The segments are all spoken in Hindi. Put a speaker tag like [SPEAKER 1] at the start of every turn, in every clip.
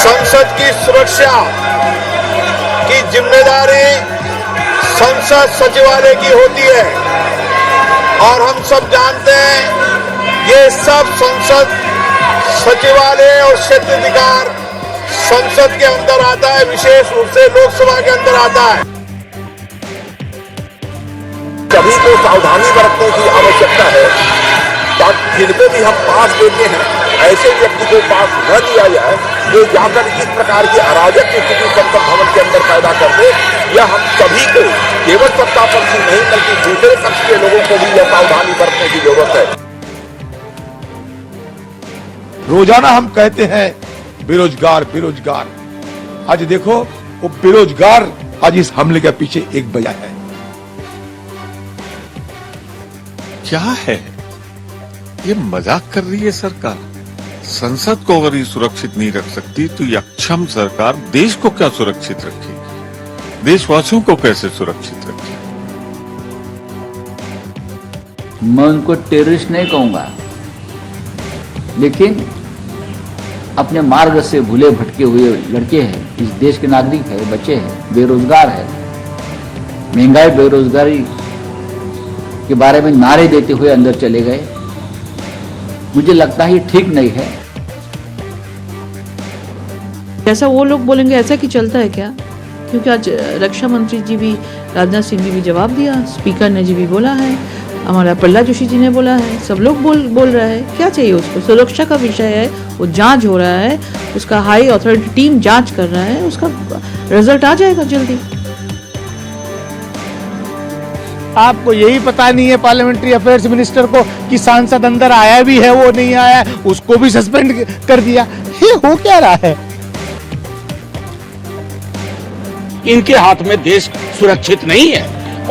[SPEAKER 1] संसद की सुरक्षा की जिम्मेदारी संसद सचिवालय की होती है और हम सब जानते हैं ये सब संसद सचिवालय और क्षेत्राधिकार संसद के अंदर आता है, विशेष रूप से लोकसभा के अंदर आता है।
[SPEAKER 2] सभी को सावधानी बरतने की आवश्यकता है ताकि जिनको भी हम पास देते हैं ऐसे व्यक्ति को पास न दिया जाए जो जाकर इस प्रकार की अराजक स्थिति संसद भवन के अंदर पैदा कर दे। यह हम सभी को केवल सत्ता पक्ष ही नहीं बल्कि दूसरे पक्ष के लोगों को भी यह सावधानी बरतने की जरूरत है।
[SPEAKER 3] रोजाना हम कहते हैं बेरोजगार बेरोजगार, आज देखो वो बेरोजगार आज इस हमले के पीछे एक वजह है।
[SPEAKER 4] क्या है ये? मजाक कर रही है सरकार। संसद को अगर ये सुरक्षित नहीं रख सकती तो ये अक्षम सरकार देश को क्या सुरक्षित रखेगी? देशवासियों को कैसे सुरक्षित रखेगी?
[SPEAKER 5] मैं उनको टेररिस्ट नहीं कहूंगा, लेकिन अपने मार्ग से भूले भटके हुए लड़के हैं, इस देश के नागरिक है, बच्चे हैं, बेरोजगार है, महंगाई बेरोजगारी के बारे में नारे देते हुए अंदर चले गए। मुझे लगता है ये ठीक नहीं है।
[SPEAKER 6] ऐसा वो लोग बोलेंगे ऐसा कि चलता है क्या? क्योंकि आज रक्षा मंत्री जी भी, राजनाथ सिंह जी भी जवाब दिया, स्पीकर ने जी भी बोला है, हमारा प्रहलाद जोशी जी ने बोला है, सब लोग बोल रहा है। क्या चाहिए उसको? सुरक्षा का विषय है, वो जांच हो रहा है, उसका हाई अथॉरिटी टीम जांच कर रहा है, उसका रिजल्ट आ जाएगा जल्दी।
[SPEAKER 7] आपको यही पता नहीं है पार्लियामेंट्री अफेयर्स मिनिस्टर को कि सांसद अंदर आया भी है, वो नहीं आया, उसको भी सस्पेंड कर दिया। ये हो क्या रहा है?
[SPEAKER 8] इनके हाथ में देश सुरक्षित नहीं है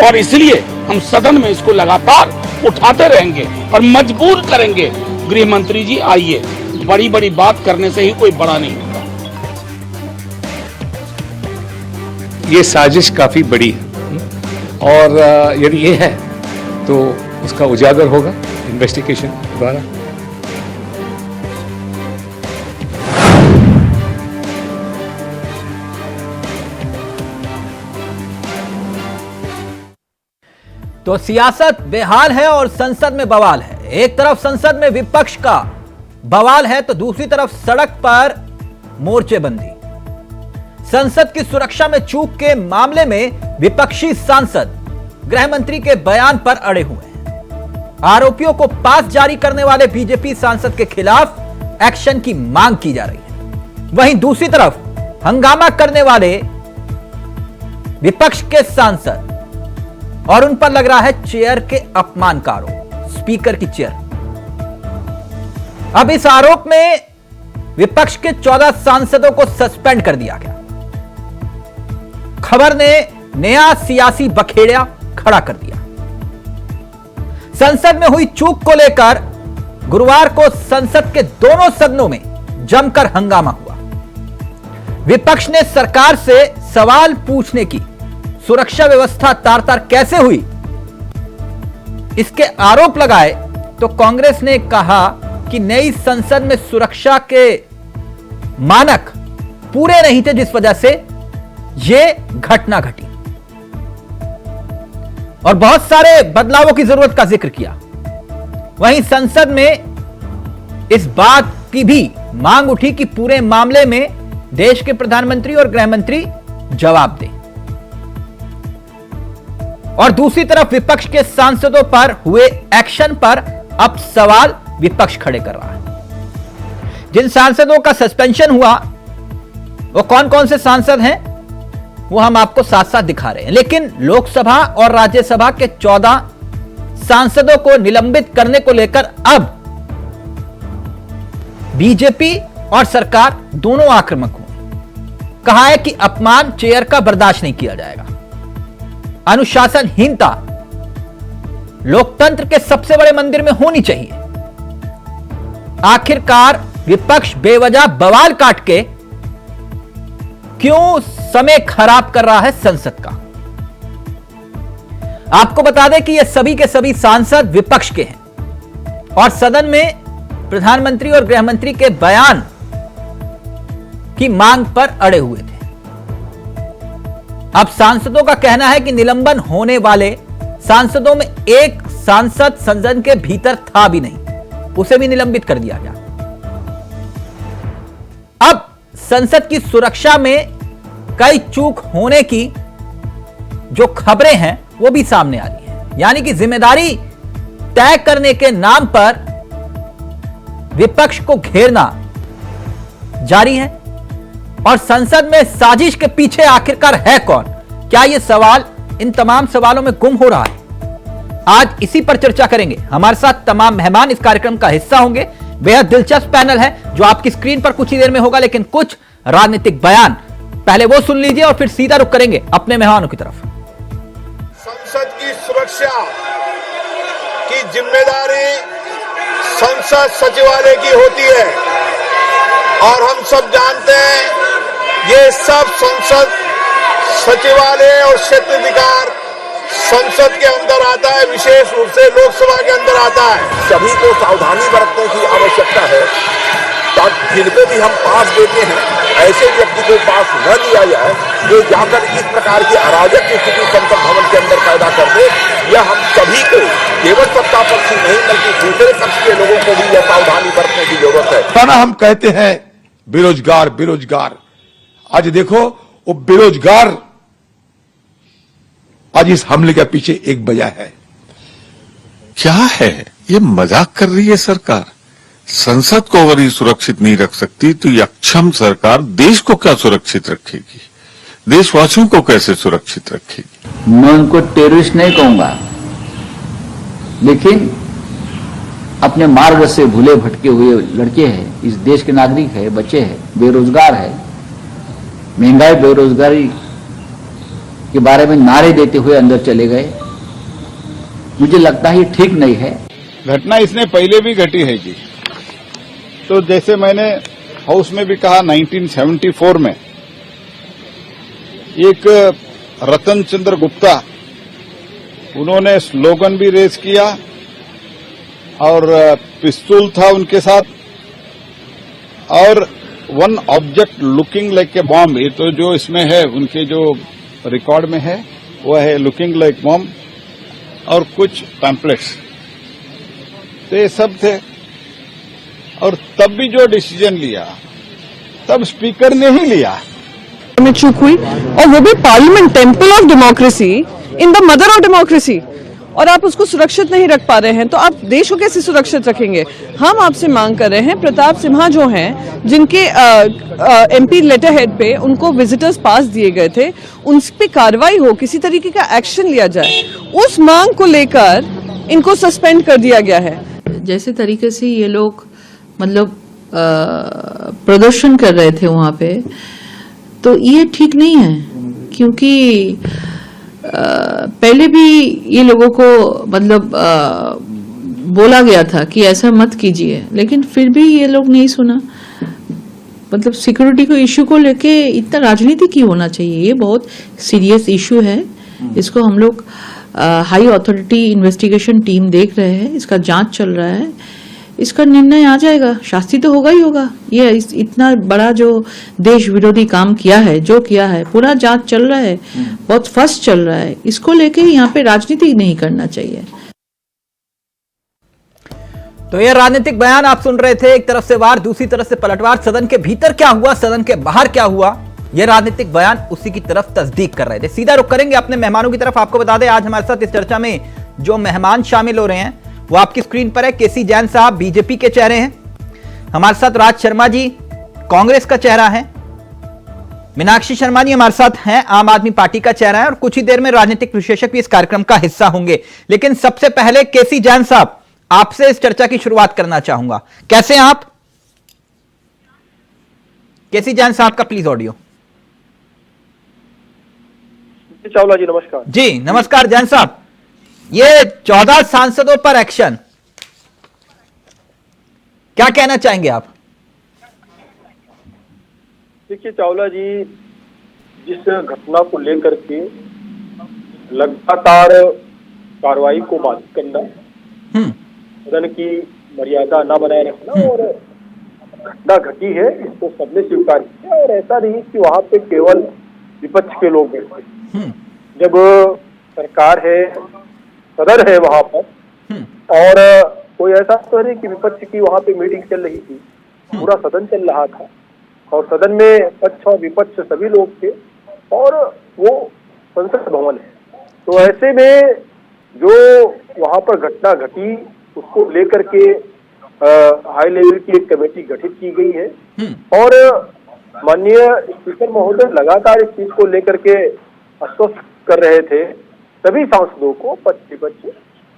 [SPEAKER 8] और इसलिए हम सदन में इसको लगातार उठाते रहेंगे और मजबूर करेंगे। गृह मंत्री जी आइए, बड़ी बड़ी बात करने से ही कोई बड़ा नहीं होता।
[SPEAKER 9] ये साजिश काफी बड़ी है और यदि ये है तो उसका उजागर होगा इन्वेस्टिगेशन द्वारा।
[SPEAKER 10] तो सियासत बेहाल है और संसद में बवाल है। एक तरफ संसद में विपक्ष का बवाल है तो दूसरी तरफ सड़क पर मोर्चेबंदी। संसद की सुरक्षा में चूक के मामले में विपक्षी सांसद गृह मंत्री के बयान पर अड़े हुए हैं। आरोपियों को पास जारी करने वाले बीजेपी सांसद के खिलाफ एक्शन की मांग की जा रही है। वहीं दूसरी तरफ हंगामा करने वाले विपक्ष के सांसद और उन पर लग रहा है चेयर के अपमान का आरोप, स्पीकर की चेयर। अब इस आरोप में विपक्ष के 14 सांसदों को सस्पेंड कर दिया गया। खबर ने नया सियासी बखेड़ा खड़ा कर दिया। संसद में हुई चूक को लेकर गुरुवार को संसद के दोनों सदनों में जमकर हंगामा हुआ। विपक्ष ने सरकार से सवाल पूछने की, सुरक्षा व्यवस्था तार-तार कैसे हुई, इसके आरोप लगाए तो कांग्रेस ने कहा कि नई संसद में सुरक्षा के मानक पूरे नहीं थे, जिस वजह से यह घटना घटी और बहुत सारे बदलावों की जरूरत का जिक्र किया। वहीं संसद में इस बात की भी मांग उठी कि पूरे मामले में देश के प्रधानमंत्री और गृह मंत्री जवाब दें। और दूसरी तरफ विपक्ष के सांसदों पर हुए एक्शन पर अब सवाल विपक्ष खड़े कर रहा है। जिन सांसदों का सस्पेंशन हुआ वो कौन कौन से सांसद हैं वो हम आपको साथ साथ दिखा रहे हैं, लेकिन लोकसभा और राज्यसभा के 14 सांसदों को निलंबित करने को लेकर अब बीजेपी और सरकार दोनों आक्रामक हुए। कहा है कि अपमान चेयर का बर्दाश्त नहीं किया जाएगा। अनुशासनहीनता लोकतंत्र के सबसे बड़े मंदिर में होनी चाहिए। आखिरकार विपक्ष बेवजह बवाल काट के क्यों समय खराब कर रहा है संसद का? आपको बता दें कि ये सभी के सभी सांसद विपक्ष के हैं और सदन में प्रधानमंत्री और गृह मंत्री के बयान की मांग पर अड़े हुए थे। अब सांसदों का कहना है कि निलंबन होने वाले सांसदों में एक सांसद सदन के भीतर था भी नहीं, उसे भी निलंबित कर दिया गया। अब संसद की सुरक्षा में कई चूक होने की जो खबरें हैं वो भी सामने आ रही हैं, यानी कि जिम्मेदारी तय करने के नाम पर विपक्ष को घेरना जारी है। और संसद में साजिश के पीछे आखिरकार है कौन? क्या यह सवाल इन तमाम सवालों में गुम हो रहा है? आज इसी पर चर्चा करेंगे। हमारे साथ तमाम मेहमान इस कार्यक्रम का हिस्सा होंगे। बेहद दिलचस्प पैनल है जो आपकी स्क्रीन पर कुछ ही देर में होगा, लेकिन कुछ राजनीतिक बयान पहले वो सुन लीजिए और फिर सीधा रुख करेंगे अपने मेहमानों की तरफ।
[SPEAKER 1] संसद की सुरक्षा की जिम्मेदारी संसद सचिवालय की होती है और हम सब जानते हैं ये सब संसद सचिवालय और क्षेत्राधिकार संसद के अंदर आता है, विशेष रूप से लोकसभा के अंदर आता है।
[SPEAKER 2] सभी को सावधानी बरतने की आवश्यकता है ताकि जिनको भी हम पास देते हैं ऐसे व्यक्ति को पास न दिया जाए जो जाकर इस प्रकार की अराजक स्थिति संसद भवन के अंदर पैदा कर दे। यह हम सभी को, केवल सत्ता पक्ष ही नहीं बल्कि दूसरे पक्ष के लोगों को भी यह सावधानी बरतने की जरूरत है।
[SPEAKER 3] ना हम कहते हैं बेरोजगार बेरोजगार, आज देखो वो बेरोजगार आज इस हमले के पीछे एक वजह है।
[SPEAKER 4] क्या है ये? मजाक कर रही है सरकार। संसद को अगर ये सुरक्षित नहीं रख सकती तो ये अक्षम सरकार देश को क्या सुरक्षित रखेगी? देशवासियों को कैसे सुरक्षित रखेगी?
[SPEAKER 5] मैं उनको टेररिस्ट नहीं कहूंगा, लेकिन अपने मार्ग से भूले भटके हुए लड़के हैं, इस देश के नागरिक है, बच्चे हैं, बेरोजगार है। महंगाई बेरोजगारी के बारे में नारे देते हुए अंदर चले गए। मुझे लगता है ये ठीक नहीं है।
[SPEAKER 7] घटना इसने पहले भी घटी है जी। तो जैसे मैंने हाउस में भी कहा 1974 में एक रतन चंद्र गुप्ता, उन्होंने स्लोगन भी रेज किया और पिस्तौल था उनके साथ और one object looking like a bomb, ये तो जो इसमें है उनके जो रिकॉर्ड में है वो है लुकिंग लाइक बॉम्ब और कुछ पैम्पलेट्स, तो ये सब थे। और तब भी जो डिसीजन लिया तब स्पीकर ने ही लिया
[SPEAKER 11] में चूक हुई, और वो भी parliament, temple of democracy, in the mother of democracy, और आप उसको सुरक्षित नहीं रख पा रहे हैं तो आप देश को कैसे सुरक्षित रखेंगे? हम आपसे मांग कर रहे हैं प्रताप सिम्हा जो हैं, जिनके एमपी लेटर हेड पे उनको विजिटर्स पास दिए गए थे, उन पे कार्रवाई हो, किसी तरीके का एक्शन लिया जाए। उस मांग को लेकर इनको सस्पेंड कर दिया गया है।
[SPEAKER 6] जैसे तरीके से ये लोग मतलब प्रदर्शन कर रहे थे वहां पे, तो ये ठीक नहीं है, क्योंकि पहले भी ये लोगों को मतलब बोला गया था कि ऐसा मत कीजिए, लेकिन फिर भी ये लोग नहीं सुना। मतलब सिक्योरिटी को इश्यू को लेके इतना राजनीति क्यों होना चाहिए? ये बहुत सीरियस इश्यू है, इसको हम लोग हाई अथॉरिटी इन्वेस्टिगेशन टीम देख रहे हैं, इसका जांच चल रहा है, इसका निर्णय आ जाएगा, शास्ति तो होगा ही होगा। ये इतना बड़ा जो देश विरोधी काम किया है, जो किया है, पूरा जांच चल रहा है, बहुत फास्ट चल रहा है, इसको लेके यहाँ पे राजनीति नहीं करना चाहिए।
[SPEAKER 10] तो ये राजनीतिक बयान आप सुन रहे थे, एक तरफ से वार, दूसरी तरफ से पलटवार। सदन के भीतर क्या हुआ, सदन के बाहर क्या हुआ, ये राजनीतिक बयान उसी की तरफ तस्दीक कर रहे थे। सीधा रुख करेंगे अपने मेहमानों की तरफ। आपको बता दें आज हमारे साथ इस चर्चा में जो मेहमान शामिल हो रहे हैं वो आपकी स्क्रीन पर है। केसी जैन साहब बीजेपी के चेहरे हैं, हमारे साथ राज शर्मा जी कांग्रेस का चेहरा है, मीनाक्षी शर्मा जी हमारे साथ हैं आम आदमी पार्टी का चेहरा है, और कुछ ही देर में राजनीतिक विशेषज्ञ भी इस कार्यक्रम का हिस्सा होंगे। लेकिन सबसे पहले केसी जैन साहब आपसे इस चर्चा की शुरुआत करना चाहूंगा। कैसे हैं आप? केसी जैन साहब का प्लीज ऑडियो।
[SPEAKER 12] चावला जी नमस्कार।
[SPEAKER 10] जी नमस्कार जैन साहब, ये 14 सांसदों पर एक्शन, क्या कहना चाहेंगे आप?
[SPEAKER 12] देखिए चावला जी, जिस घटना को लेकर के लगातार कार्रवाई को बाधित करना, सदन की मर्यादा न बनाए रखना और घटना घटी है इसको सबने स्वीकार किया, और ऐसा नहीं कि वहां पे केवल विपक्ष के लोग बैठे। जब सरकार है, सदन है वहां पर, और कोई ऐसा तो नहीं कि विपक्ष की वहां पे मीटिंग चल रही थी, पूरा सदन चल रहा था और सदन में पक्ष और विपक्ष सभी लोग थे, और वो संसद भवन है। तो ऐसे में जो वहां पर घटना घटी उसको लेकर के हाई लेवल की एक कमेटी गठित की गई है, और माननीय स्पीकर महोदय लगातार इस चीज को लेकर के आश्वस्त कर रहे थे सभी सांसदों को, पक्ष विपक्ष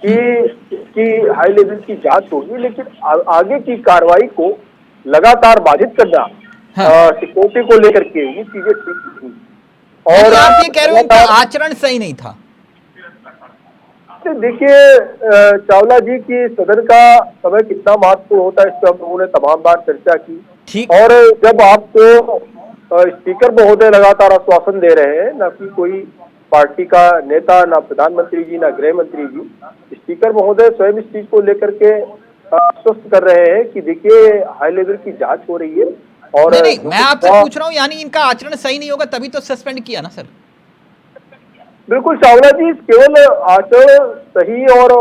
[SPEAKER 12] कि इसकी हाई लेवल की जांच होगी, लेकिन आगे की कार्रवाई को लगातार बाधित करना सिक्योरिटी को लेकर के ये चीजें ठीक थी। और
[SPEAKER 10] आप ये कह रहे हो इनका आचरण सही नहीं था?
[SPEAKER 12] देखिए चावला जी की सदन का समय कितना महत्वपूर्ण होता है इस पर हम लोगों ने तमाम बार चर्चा की, और जब आपको स्पीकर महोदय लगातार आश्वासन दे रहे हैं, ना कि कोई पार्टी का नेता, ना प्रधानमंत्री जी, ना गृह मंत्री जी, स्पीकर महोदय स्वयं इस चीज को लेकर के आश्वस्त कर रहे हैं कि देखिए हाई लेवल की जांच हो रही है। और
[SPEAKER 10] नहीं, मैं आपसे पूछ रहा हूँ, यानी इनका आचरण सही नहीं होगा तभी तो सस्पेंड किया ना सर?
[SPEAKER 12] बिल्कुल चावला जी, केवल आचरण सही और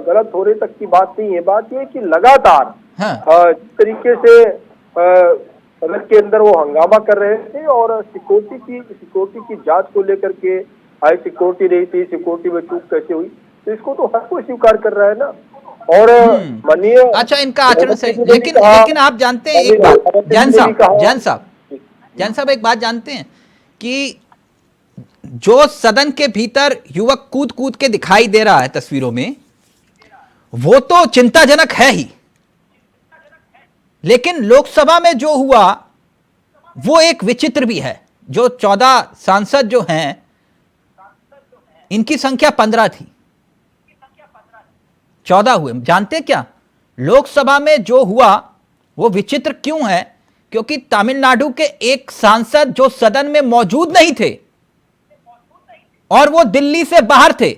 [SPEAKER 12] गलत होने तक की बात नहीं है, बात यह कि लगातार जिस तरीके से सदन के अंदर वो हंगामा कर रहे थे और सिक्योरिटी की जांच को लेकर के हाई सिक्योरिटी रही थी, सिक्योरिटी में चूक कैसे हुई, तो इसको तो हर कोई स्वीकार कर रहा है ना। और माननीय
[SPEAKER 10] अच्छा, इनका आचरण सही, लेकिन आप जानते हैं एक बात, जैन साहब एक बात जानते हैं कि जो सदन के भीतर युवक कूद कूद के दिखाई दे रहा है तस्वीरों में, वो तो चिंताजनक है ही, लेकिन लोकसभा में जो हुआ वो एक विचित्र भी है। जो 14 सांसद जो हैं, इनकी संख्या 15 थी, 14 हुए। जानते क्या, लोकसभा में जो हुआ वो विचित्र क्यों है? क्योंकि तमिलनाडु के एक सांसद जो सदन में मौजूद नहीं थे और वो दिल्ली से बाहर थे,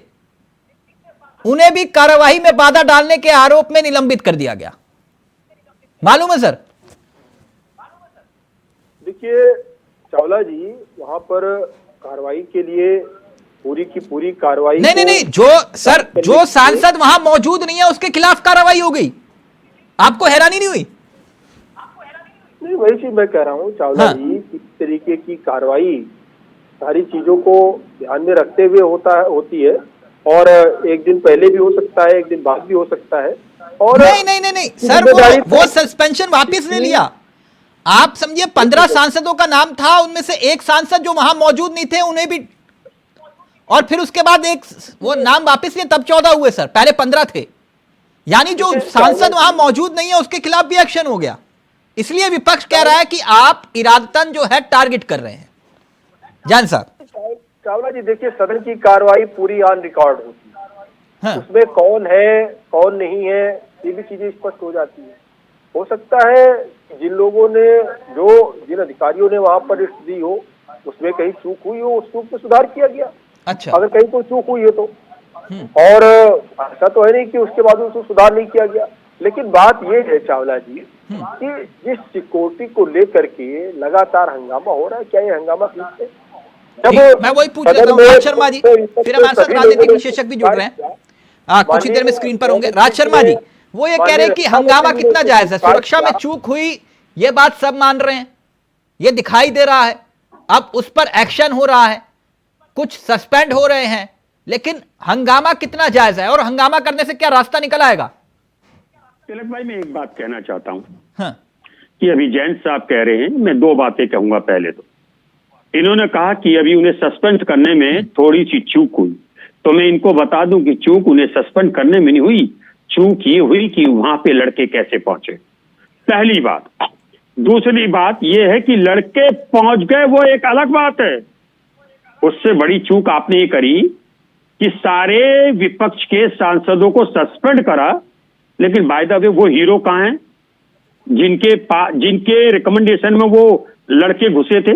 [SPEAKER 10] उन्हें भी कार्यवाही में बाधा डालने के आरोप में निलंबित कर दिया गया। मालूम है सर?
[SPEAKER 12] देखिए चावला जी, वहां पर कार्रवाई के लिए पूरी की पूरी कार्रवाई
[SPEAKER 10] नहीं, जो सांसद वहां मौजूद नहीं है उसके खिलाफ कार्रवाई हो गई। आपको हैरानी नहीं हुई?
[SPEAKER 12] नहीं, वही चीज मैं कह रहा हूँ चावला जी, किस तरीके की कार्रवाई सारी चीजों को ध्यान में रखते हुए होती है, और एक दिन पहले भी हो सकता है, एक दिन बाद भी हो सकता है। और
[SPEAKER 10] नहीं सर, वो सस्पेंशन वापस ले लिया। आप समझिए 15 सांसदों का नाम था, उनमें से एक सांसद जो वहां मौजूद नहीं थे उन्हें भी, और फिर उसके बाद एक वो नाम वापस लिए, तब 14 हुए सर, पहले 15 थे। यानी जो सांसद वहां मौजूद नहीं है उसके खिलाफ भी एक्शन हो गया। इसलिए विपक्ष कह रहा है कि आप इरादतन जो है टारगेट कर रहे हैं। जान साहब,
[SPEAKER 12] चावला जी देखिए, सदन की कार्रवाई पूरी ऑन रिकॉर्ड होती है, उसमें कौन है कौन नहीं है ये भी चीजें स्पष्ट हो जाती है। हो सकता है जिन लोगों ने, जिन अधिकारियों ने वहां पर लिस्ट दी हो, उसमें कहीं चूक हुई हो, उस चूक में सुधार किया गया।
[SPEAKER 10] अच्छा,
[SPEAKER 12] अगर कहीं कोई चूक हुई है तो, और ऐसा तो है नहीं कि उसके बाद उसको सुधार नहीं किया गया। लेकिन बात ये है चावला जी कि जिस सिक्योरिटी को लेकर के लगातार हंगामा हो रहा है, क्या ये हंगामा ठीक है?
[SPEAKER 10] मैं वही पूछ लेता हूँ राज शर्मा जी, फिर हमारे साथ राजनीतिक विशेषज्ञ भी जुड़ रहे हैं, कुछ ही देर में स्क्रीन पर होंगे। राज शर्मा जी, वो ये कह रहे हैं कि हंगामा कितना जायज है, सुरक्षा में चूक हुई ये बात सब मान रहे हैं, ये दिखाई दे रहा है, अब उस पर एक्शन हो रहा है, कुछ सस्पेंड हो रहे हैं, लेकिन हंगामा कितना जायज है और हंगामा करने से क्या रास्ता निकल आएगा?
[SPEAKER 13] तिलक भाई, मैं एक बात कहना चाहता हूं कि अभी जैन साहब कह रहे हैं, मैं 2 बातें कहूंगा। पहले तो इन्होंने कहा कि अभी उन्हें सस्पेंड करने में थोड़ी सी चूक हुई, तो मैं इनको बता दूं कि चूक उन्हें सस्पेंड करने में नहीं हुई, चूक ये हुई कि वहां पे लड़के कैसे पहुंचे, पहली बात। दूसरी बात यह है कि लड़के पहुंच गए वो एक अलग बात है, उससे बड़ी चूक आपने ये करी कि सारे विपक्ष के सांसदों को सस्पेंड करा, लेकिन बाय द वे वो हीरो कहां हैं जिनके रिकमेंडेशन में वो लड़के घुसे थे?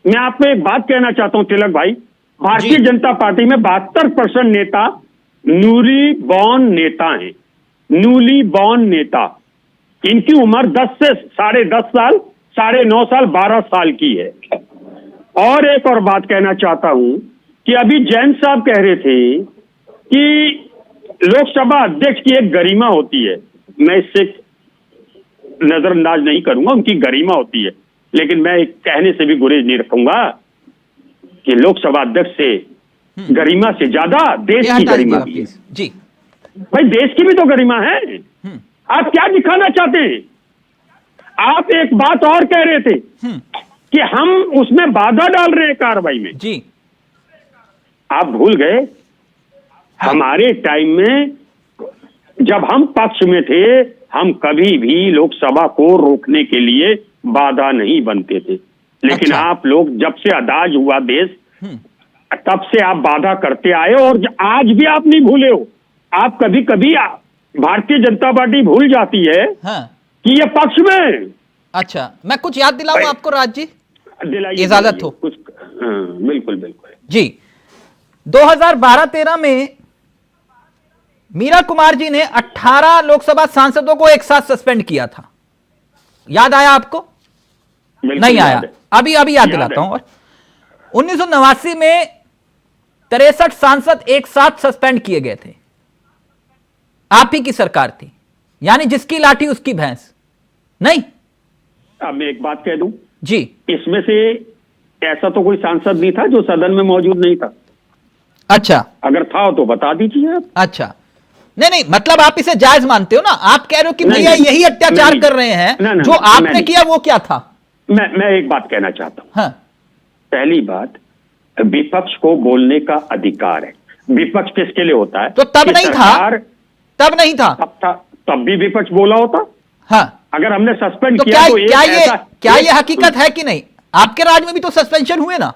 [SPEAKER 13] मैं आपको एक बात कहना चाहता हूं तिलक भाई, भारतीय जनता पार्टी में 72% नेता न्यूली बॉर्न नेता हैं, न्यूली बॉर्न नेता। इनकी उम्र 10 से 10.5 साल, 9.5 साल, 12 साल की है। और एक और बात कहना चाहता हूं कि अभी जैन साहब कह रहे थे कि लोकसभा अध्यक्ष की एक गरिमा होती है, मैं इससे नजरअंदाज नहीं करूंगा, उनकी गरिमा होती है, लेकिन मैं एक कहने से भी गुरेज नहीं रखूंगा कि लोकसभा अध्यक्ष से गरिमा से ज्यादा देश की गरिमा भी है।
[SPEAKER 10] जी
[SPEAKER 13] भाई, देश की भी तो गरिमा है। आप क्या दिखाना चाहते हैं? आप एक बात और कह रहे थे कि हम उसमें बाधा डाल रहे हैं कार्रवाई में।
[SPEAKER 10] जी,
[SPEAKER 13] आप भूल गए हमारे टाइम में जब हम पक्ष में थे, हम कभी भी लोकसभा को रोकने के लिए बाधा नहीं बनते थे, लेकिन आप लोग जब से आजाद हुआ देश, तब से आप बाधा करते आए और आज भी आप नहीं भूले हो। आप कभी कभी भारतीय जनता पार्टी भूल जाती है कि ये पक्ष में।
[SPEAKER 10] अच्छा, मैं कुछ याद दिलाऊं आपको राज जी,
[SPEAKER 13] दिलाइए,
[SPEAKER 10] इजाजत हो?
[SPEAKER 13] कुछ बिल्कुल बिल्कुल
[SPEAKER 10] जी। 2012-13 में मीरा कुमार जी ने 18 लोकसभा सांसदों को एक साथ सस्पेंड किया था, याद आया आपको? नहीं आया? अभी याद दिलाता हूं। और 1989 में 63 सांसद एक साथ सस्पेंड किए गए थे, आप ही की सरकार थी, यानी जिसकी लाठी उसकी भैंस नहीं।
[SPEAKER 13] अब मैं एक बात कह दूं
[SPEAKER 10] जी,
[SPEAKER 13] इसमें से ऐसा तो कोई सांसद नहीं था जो सदन में मौजूद नहीं था।
[SPEAKER 10] अच्छा,
[SPEAKER 13] अगर था तो बता दीजिए आप।
[SPEAKER 10] अच्छा, नहीं, मतलब आप इसे जायज मानते हो ना? आप कह रहे हो कि भैया यही अत्याचार कर रहे हैं, जो आपने किया वो क्या था?
[SPEAKER 13] मैं एक बात कहना चाहता हूं।
[SPEAKER 10] हाँ।
[SPEAKER 13] पहली बात, विपक्ष को बोलने का अधिकार है। विपक्ष किसके लिए होता है?
[SPEAKER 10] तो तब नहीं था, तब नहीं था,
[SPEAKER 13] तब भी विपक्ष बोला होता।
[SPEAKER 10] हाँ,
[SPEAKER 13] अगर हमने सस्पेंड
[SPEAKER 10] तो
[SPEAKER 13] किया तो
[SPEAKER 10] क्या ये हकीकत है कि नहीं? आपके राज में भी तो सस्पेंशन हुए ना?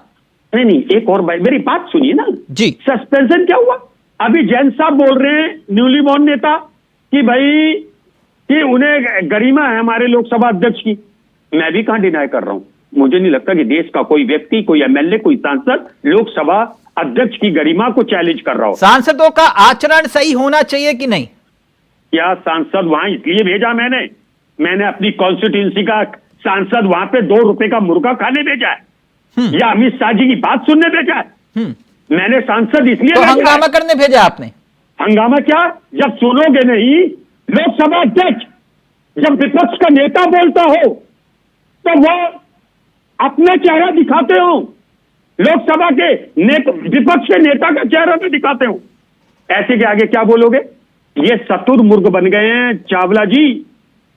[SPEAKER 13] नहीं, एक और मेरी बात सुनिए ना
[SPEAKER 10] जी।
[SPEAKER 13] सस्पेंशन क्या हुआ? अभी जैन साहब बोल रहे हैं, न्यूली बॉर्न नेता, कि भाई कि उन्हें गरिमा है हमारे लोकसभा अध्यक्ष की। मैं भी कहां डिनाई कर रहा हूं। मुझे नहीं लगता कि देश का कोई व्यक्ति, कोई एमएलए, कोई सांसद लोकसभा अध्यक्ष की गरिमा को चैलेंज कर रहा हो।
[SPEAKER 10] सांसदों का आचरण सही होना चाहिए कि नहीं?
[SPEAKER 13] क्या सांसद वहां इसलिए भेजा मैंने अपनी कॉन्स्टिट्यूंसी का सांसद वहां पे 2 रुपए का मुर्गा खाने भेजा है या अमित शाह जी की बात सुनने भेजा है? मैंने सांसद इसलिए
[SPEAKER 10] तो हंगामा करने भेजा आपने?
[SPEAKER 13] हंगामा क्या? जब सुनोगे नहीं, लोकसभा अध्यक्ष जब विपक्ष का नेता बोलता हो तो वो अपना चेहरा दिखाते हो, लोकसभा के विपक्ष के नेता का चेहरा भी दिखाते हो। ऐसे के आगे क्या बोलोगे? ये शतुर्मुर्ग बन गए हैं चावला जी,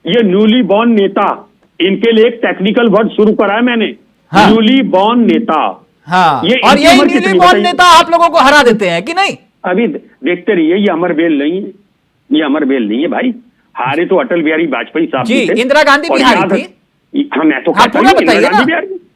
[SPEAKER 13] ये न्यूली बॉर्न नेता। इनके लिए एक टेक्निकल वर्ड शुरू करा है मैंने, न्यूली बॉर्न नेता।
[SPEAKER 10] हाँ, और यही न्यूली बॉर्न नेता आप लोगों को हरा देते हैं कि नहीं?
[SPEAKER 13] अभी देखते रहिए, ये अमरबेल नहीं है, ये अमरबेल नहीं है भाई। हारे तो अटल बिहारी वाजपेयी साहब
[SPEAKER 10] जी, इंदिरा गांधी भी हारी थी।
[SPEAKER 13] मैं तो
[SPEAKER 10] पूरा बताइए ना,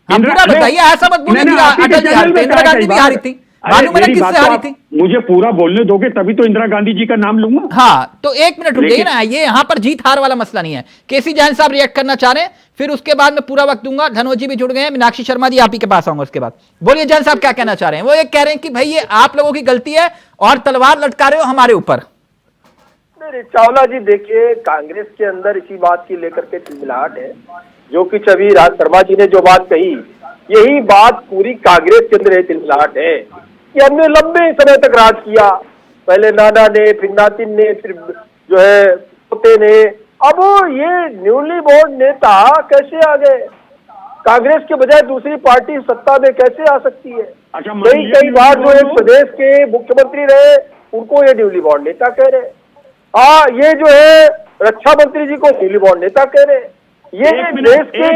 [SPEAKER 10] पूरा बताइए, ऐसा मत बोलिए अटल जी हारी थी, इंदिरा गांधी भी हारी थी। मालूम है ना किससे हारी थी?
[SPEAKER 13] मुझे पूरा बोलने दोगे तभी तो इंदिरा गांधी जी का नाम लूंगा।
[SPEAKER 10] हाँ, तो 1 मिनट रुकिए ना, ये यहाँ पर जीत हार वाला मसला नहीं है। केसी जैन साहब रिएक्ट करना चाह रहे हैं, फिर उसके बाद मैं पूरा वक्त दूंगा। धनोज जी भी जुड़ गए हैं, मीनाक्षी शर्मा जी आप ही के पास आऊंगा उसके बाद। बोलिए जैन साहब क्या कहना चाह रहे हैं? वो ये कह रहे हैं कि भाई ये आप लोगों की गलती है और तलवार लटका रहे हो हमारे ऊपर।
[SPEAKER 12] नहीं चावला जी, देखिए कांग्रेस के अंदर इसी बात की लेकर के चिल्लाहट है, जो कि अभी राज शर्मा जी ने जो बात कही, यही बात पूरी कांग्रेस के अंदर चिल्लाहट है कि हमने लंबे समय तक राज किया, पहले नाना ने, फिर नातिन ने, फिर जो है पोते ने, अब ये न्यूली बॉर्न नेता कैसे आ गए? कांग्रेस के बजाय दूसरी पार्टी सत्ता में कैसे आ सकती है? कई बार जो एक प्रदेश के मुख्यमंत्री रहे उनको ये न्यूली बॉर्न नेता कह रहे। ये जो है रक्षा मंत्री जी को न्यूली बॉर्न नेता कह रहे, ये देश के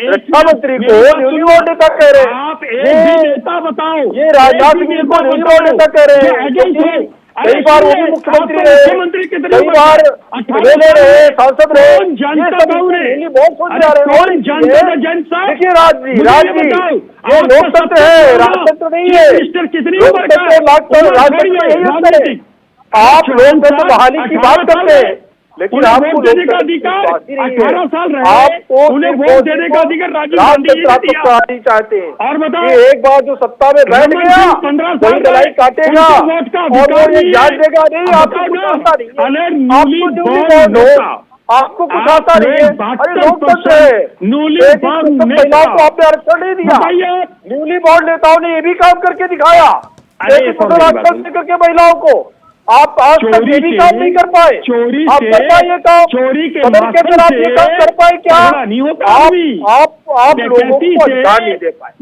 [SPEAKER 12] रक्षा मंत्री को न्यूली बॉर्न नेता कह रहे, ये राजनाथ सिंह जी को न्यूली बॉर्न नेता कह रहे। कई बार वो भी मुख्यमंत्री रहे, कई बार एमएलए रहे, सांसद रहे, ये सब न्यूली बॉर्न सोच जा रहे हैं। देखिए राज जी, ये लोकतंत्र है, राजतंत्र नहीं है। लोकतंत्र राजतंत्र यही होता है। आप लोकतंत्र बहाली की बात करते हैं, लेकिन आपको
[SPEAKER 13] देने का अधिकार 18 साल रहे, उन्हें वोट देने का अधिकार राजीव गांधी जी ने दिया
[SPEAKER 12] चाहते हैं।
[SPEAKER 13] और बताओ,
[SPEAKER 12] एक बार जो सत्ता में बैठ गया वही गलाई काटेगा और वो ये जान देगा नहीं, आपको कुछ आता नहीं है। आपको न्यूली बॉर्न आपको कुछ आता नहीं है? अरे लोकतंत्र है, महिलाओं को आपने आरक्षण नहीं दिया। न्यूली बॉर्न नेताओं ने ये भी काम करके दिखाया, आरक्षण दे करके महिलाओं को। आप आज तक ये भी काम नहीं कर पाए। आप कर पाए ये काम? सदन के अंदर आप ये काम कर पाए क्या? आप लोगों को अधिकार नहीं दे पाए,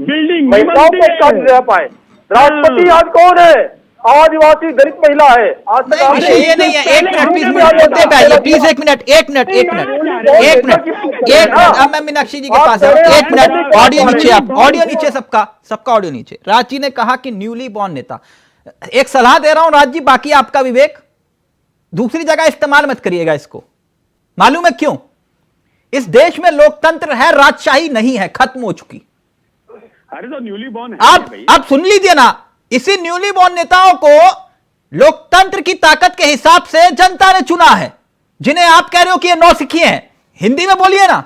[SPEAKER 12] महिलाओं को अधिकार नहीं दे पाए। राष्ट्रपति आज कौन है? आदिवासी दलित महिला है। आज तक
[SPEAKER 10] ये नहीं है। एक मिनट प्लीज, प्लीज एक मिनट, एक मिनट, एक मिनट, एक मिनट, एक मिनट। अब मैं मीनाक्षी जी के पास आऊं, एक मिनट। ऑडियो नीचे, आप ऑडियो नीचे, सबका ऑडियो नीचे। राज जी ने कहा कि न्यूली बॉर्न नेता, एक सलाह दे रहा हूं राज जी, बाकी आपका विवेक, दूसरी जगह इस्तेमाल मत करिएगा इसको। मालूम है क्यों? इस देश में लोकतंत्र है, राजशाही नहीं है, खत्म हो चुकी।
[SPEAKER 13] अरे तो न्यूली बॉर्न है।
[SPEAKER 10] आप सुन लीजिए ना, इसी न्यूली बॉर्न नेताओं को लोकतंत्र की ताकत के हिसाब से जनता ने चुना है, जिन्हें आप कह रहे हो कि ये नौसिखिए हैं। हिंदी में बोलिए ना।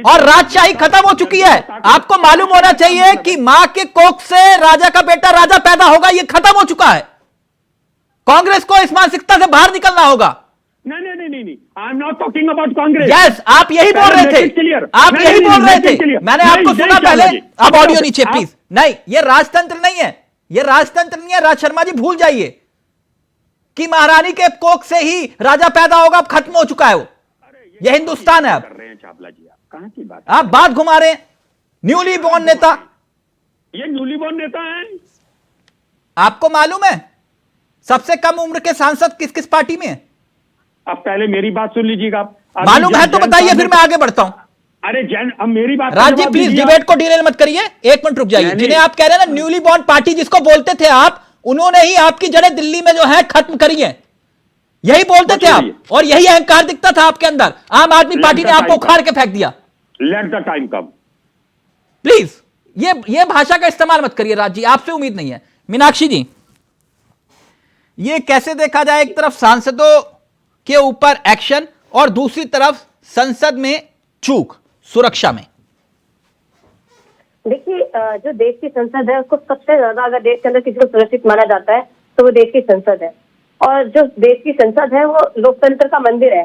[SPEAKER 10] और राजशाही खत्म हो चुकी है। आपको मालूम होना चाहिए कि मां के कोख से राजा का बेटा राजा पैदा होगा, यह खत्म हो चुका है। कांग्रेस को इस मानसिकता से बाहर निकलना होगा।
[SPEAKER 13] नहीं, I am not talking about Congress.
[SPEAKER 10] Yes, आप यही बोल रहे थे, आप यही बोल रहे थे। मैंने आपको सुना पहले। अब ऑडियो नीचे प्लीज। नहीं, यह राजतंत्र नहीं है, यह राजतंत्र नहीं है। राज शर्मा जी भूल जाइए कि महारानी के कोख से ही राजा पैदा होगा, अब खत्म हो चुका है वो। यह हिंदुस्तान है। अब
[SPEAKER 13] चावला जी कहां की बात?
[SPEAKER 10] आप बात घुमा रहे हैं। न्यूली बॉर्न नेता,
[SPEAKER 13] ये न्यूली बॉर्न नेता है।
[SPEAKER 10] आपको मालूम है सबसे कम उम्र के सांसद किस किस पार्टी में है?
[SPEAKER 13] अब पहले मेरी बात सुन लीजिएगा।
[SPEAKER 10] मालूम है तो बताइए, फिर मैं आगे बढ़ता हूं।
[SPEAKER 13] अरे जैन, अब मेरी बात
[SPEAKER 10] राज जी प्लीज डिबेट को डिरेल मत करिए, एक मिनट रुक जाइए। जिन्हें आप कह रहे हैं ना न्यूली बॉर्न पार्टी, जिसको बोलते थे आप, उन्होंने ही आपकी जड़ें दिल्ली में जो है खत्म करी है। यही बोलते थे आप, और यही अहंकार दिखता था आपके अंदर। आम आदमी पार्टी ने आपको उखाड़ के फेंक दिया।
[SPEAKER 13] Let the time come.
[SPEAKER 10] Please ये भाषा का इस्तेमाल मत करिए राज जी, आपसे उम्मीद नहीं है। मीनाक्षी जी, ये कैसे देखा जाए? एक तरफ सांसदों के ऊपर एक्शन और दूसरी तरफ संसद में चूक सुरक्षा में।
[SPEAKER 14] देखिए, जो देश की संसद है उसको सबसे ज्यादा अगर देश के अंदर किसी को सुरक्षित माना जाता है तो वो देश की संसद है। और जो देश की संसद है वो लोकतंत्र का मंदिर है।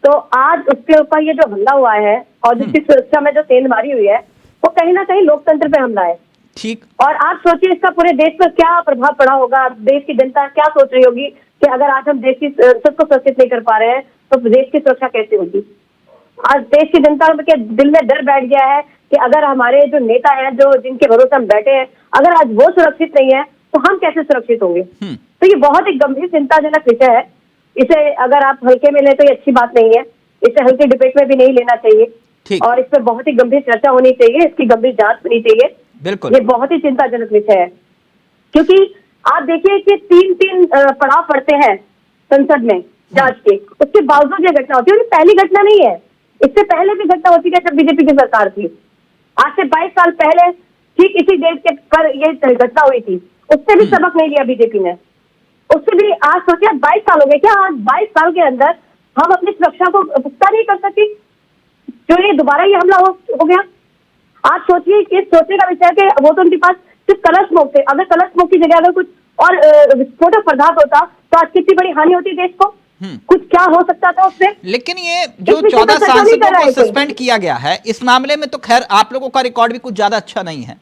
[SPEAKER 14] तो आज उसके ऊपर ये जो हमला हुआ है और जिसकी सुरक्षा में जो तेलमारी हुई है, वो कहीं ना कहीं लोकतंत्र पे हमला है।
[SPEAKER 10] ठीक।
[SPEAKER 14] और आप सोचिए इसका पूरे देश पर क्या प्रभाव पड़ा होगा। देश की जनता क्या सोच रही होगी कि अगर आज हम देश की संसद को सुरक्षित नहीं कर पा रहे हैं तो देश की सुरक्षा कैसे होगी। आज देश की जनता के दिल में डर बैठ गया है कि अगर हमारे जो नेता हैं, जो जिनके भरोसे हम बैठे हैं, अगर आज वो सुरक्षित नहीं है तो हम कैसे सुरक्षित होंगे। तो ये बहुत ही गंभीर चिंताजनक विषय है। इसे अगर आप हल्के में लें तो ये अच्छी बात नहीं है। इसे हल्के डिबेट में भी नहीं लेना चाहिए और इस पर बहुत ही गंभीर चर्चा होनी चाहिए, इसकी गंभीर जांच होनी चाहिए।
[SPEAKER 10] बिल्कुल,
[SPEAKER 14] ये बहुत ही चिंताजनक विषय है, क्योंकि आप देखिए कि तीन पड़ाव पड़ते हैं संसद में जांच के, उसके बावजूद ये घटना होती है। और पहली घटना नहीं है, इससे पहले भी घटना होती है जब बीजेपी की सरकार थी। आज से 22 साल पहले ठीक इसी डेट के पर ये घटना हुई थी। उससे भी सबक नहीं लिया बीजेपी ने। उससे भी आज सोचिए 22 साल हो गए। क्या आज 22 साल के अंदर हम अपनी सुरक्षा को पुख्ता नहीं कर सके? जो ये दोबारा ये हमला हो गया। आज सोचिए कि सोचने का विषय कि वो तो उनके पास सिर्फ कलश स्मोक थे। अगर कलश स्मोक की जगह अगर कुछ और विस्फोटक पदार्थ होता तो आज कितनी बड़ी हानि होती देश को। कुछ क्या हो सकता था उससे।
[SPEAKER 10] लेकिन ये जो 14 सांसदों को सस्पेंड किया गया है, इस मामले में तो खैर आप लोगों का रिकॉर्ड भी कुछ ज्यादा अच्छा नहीं है।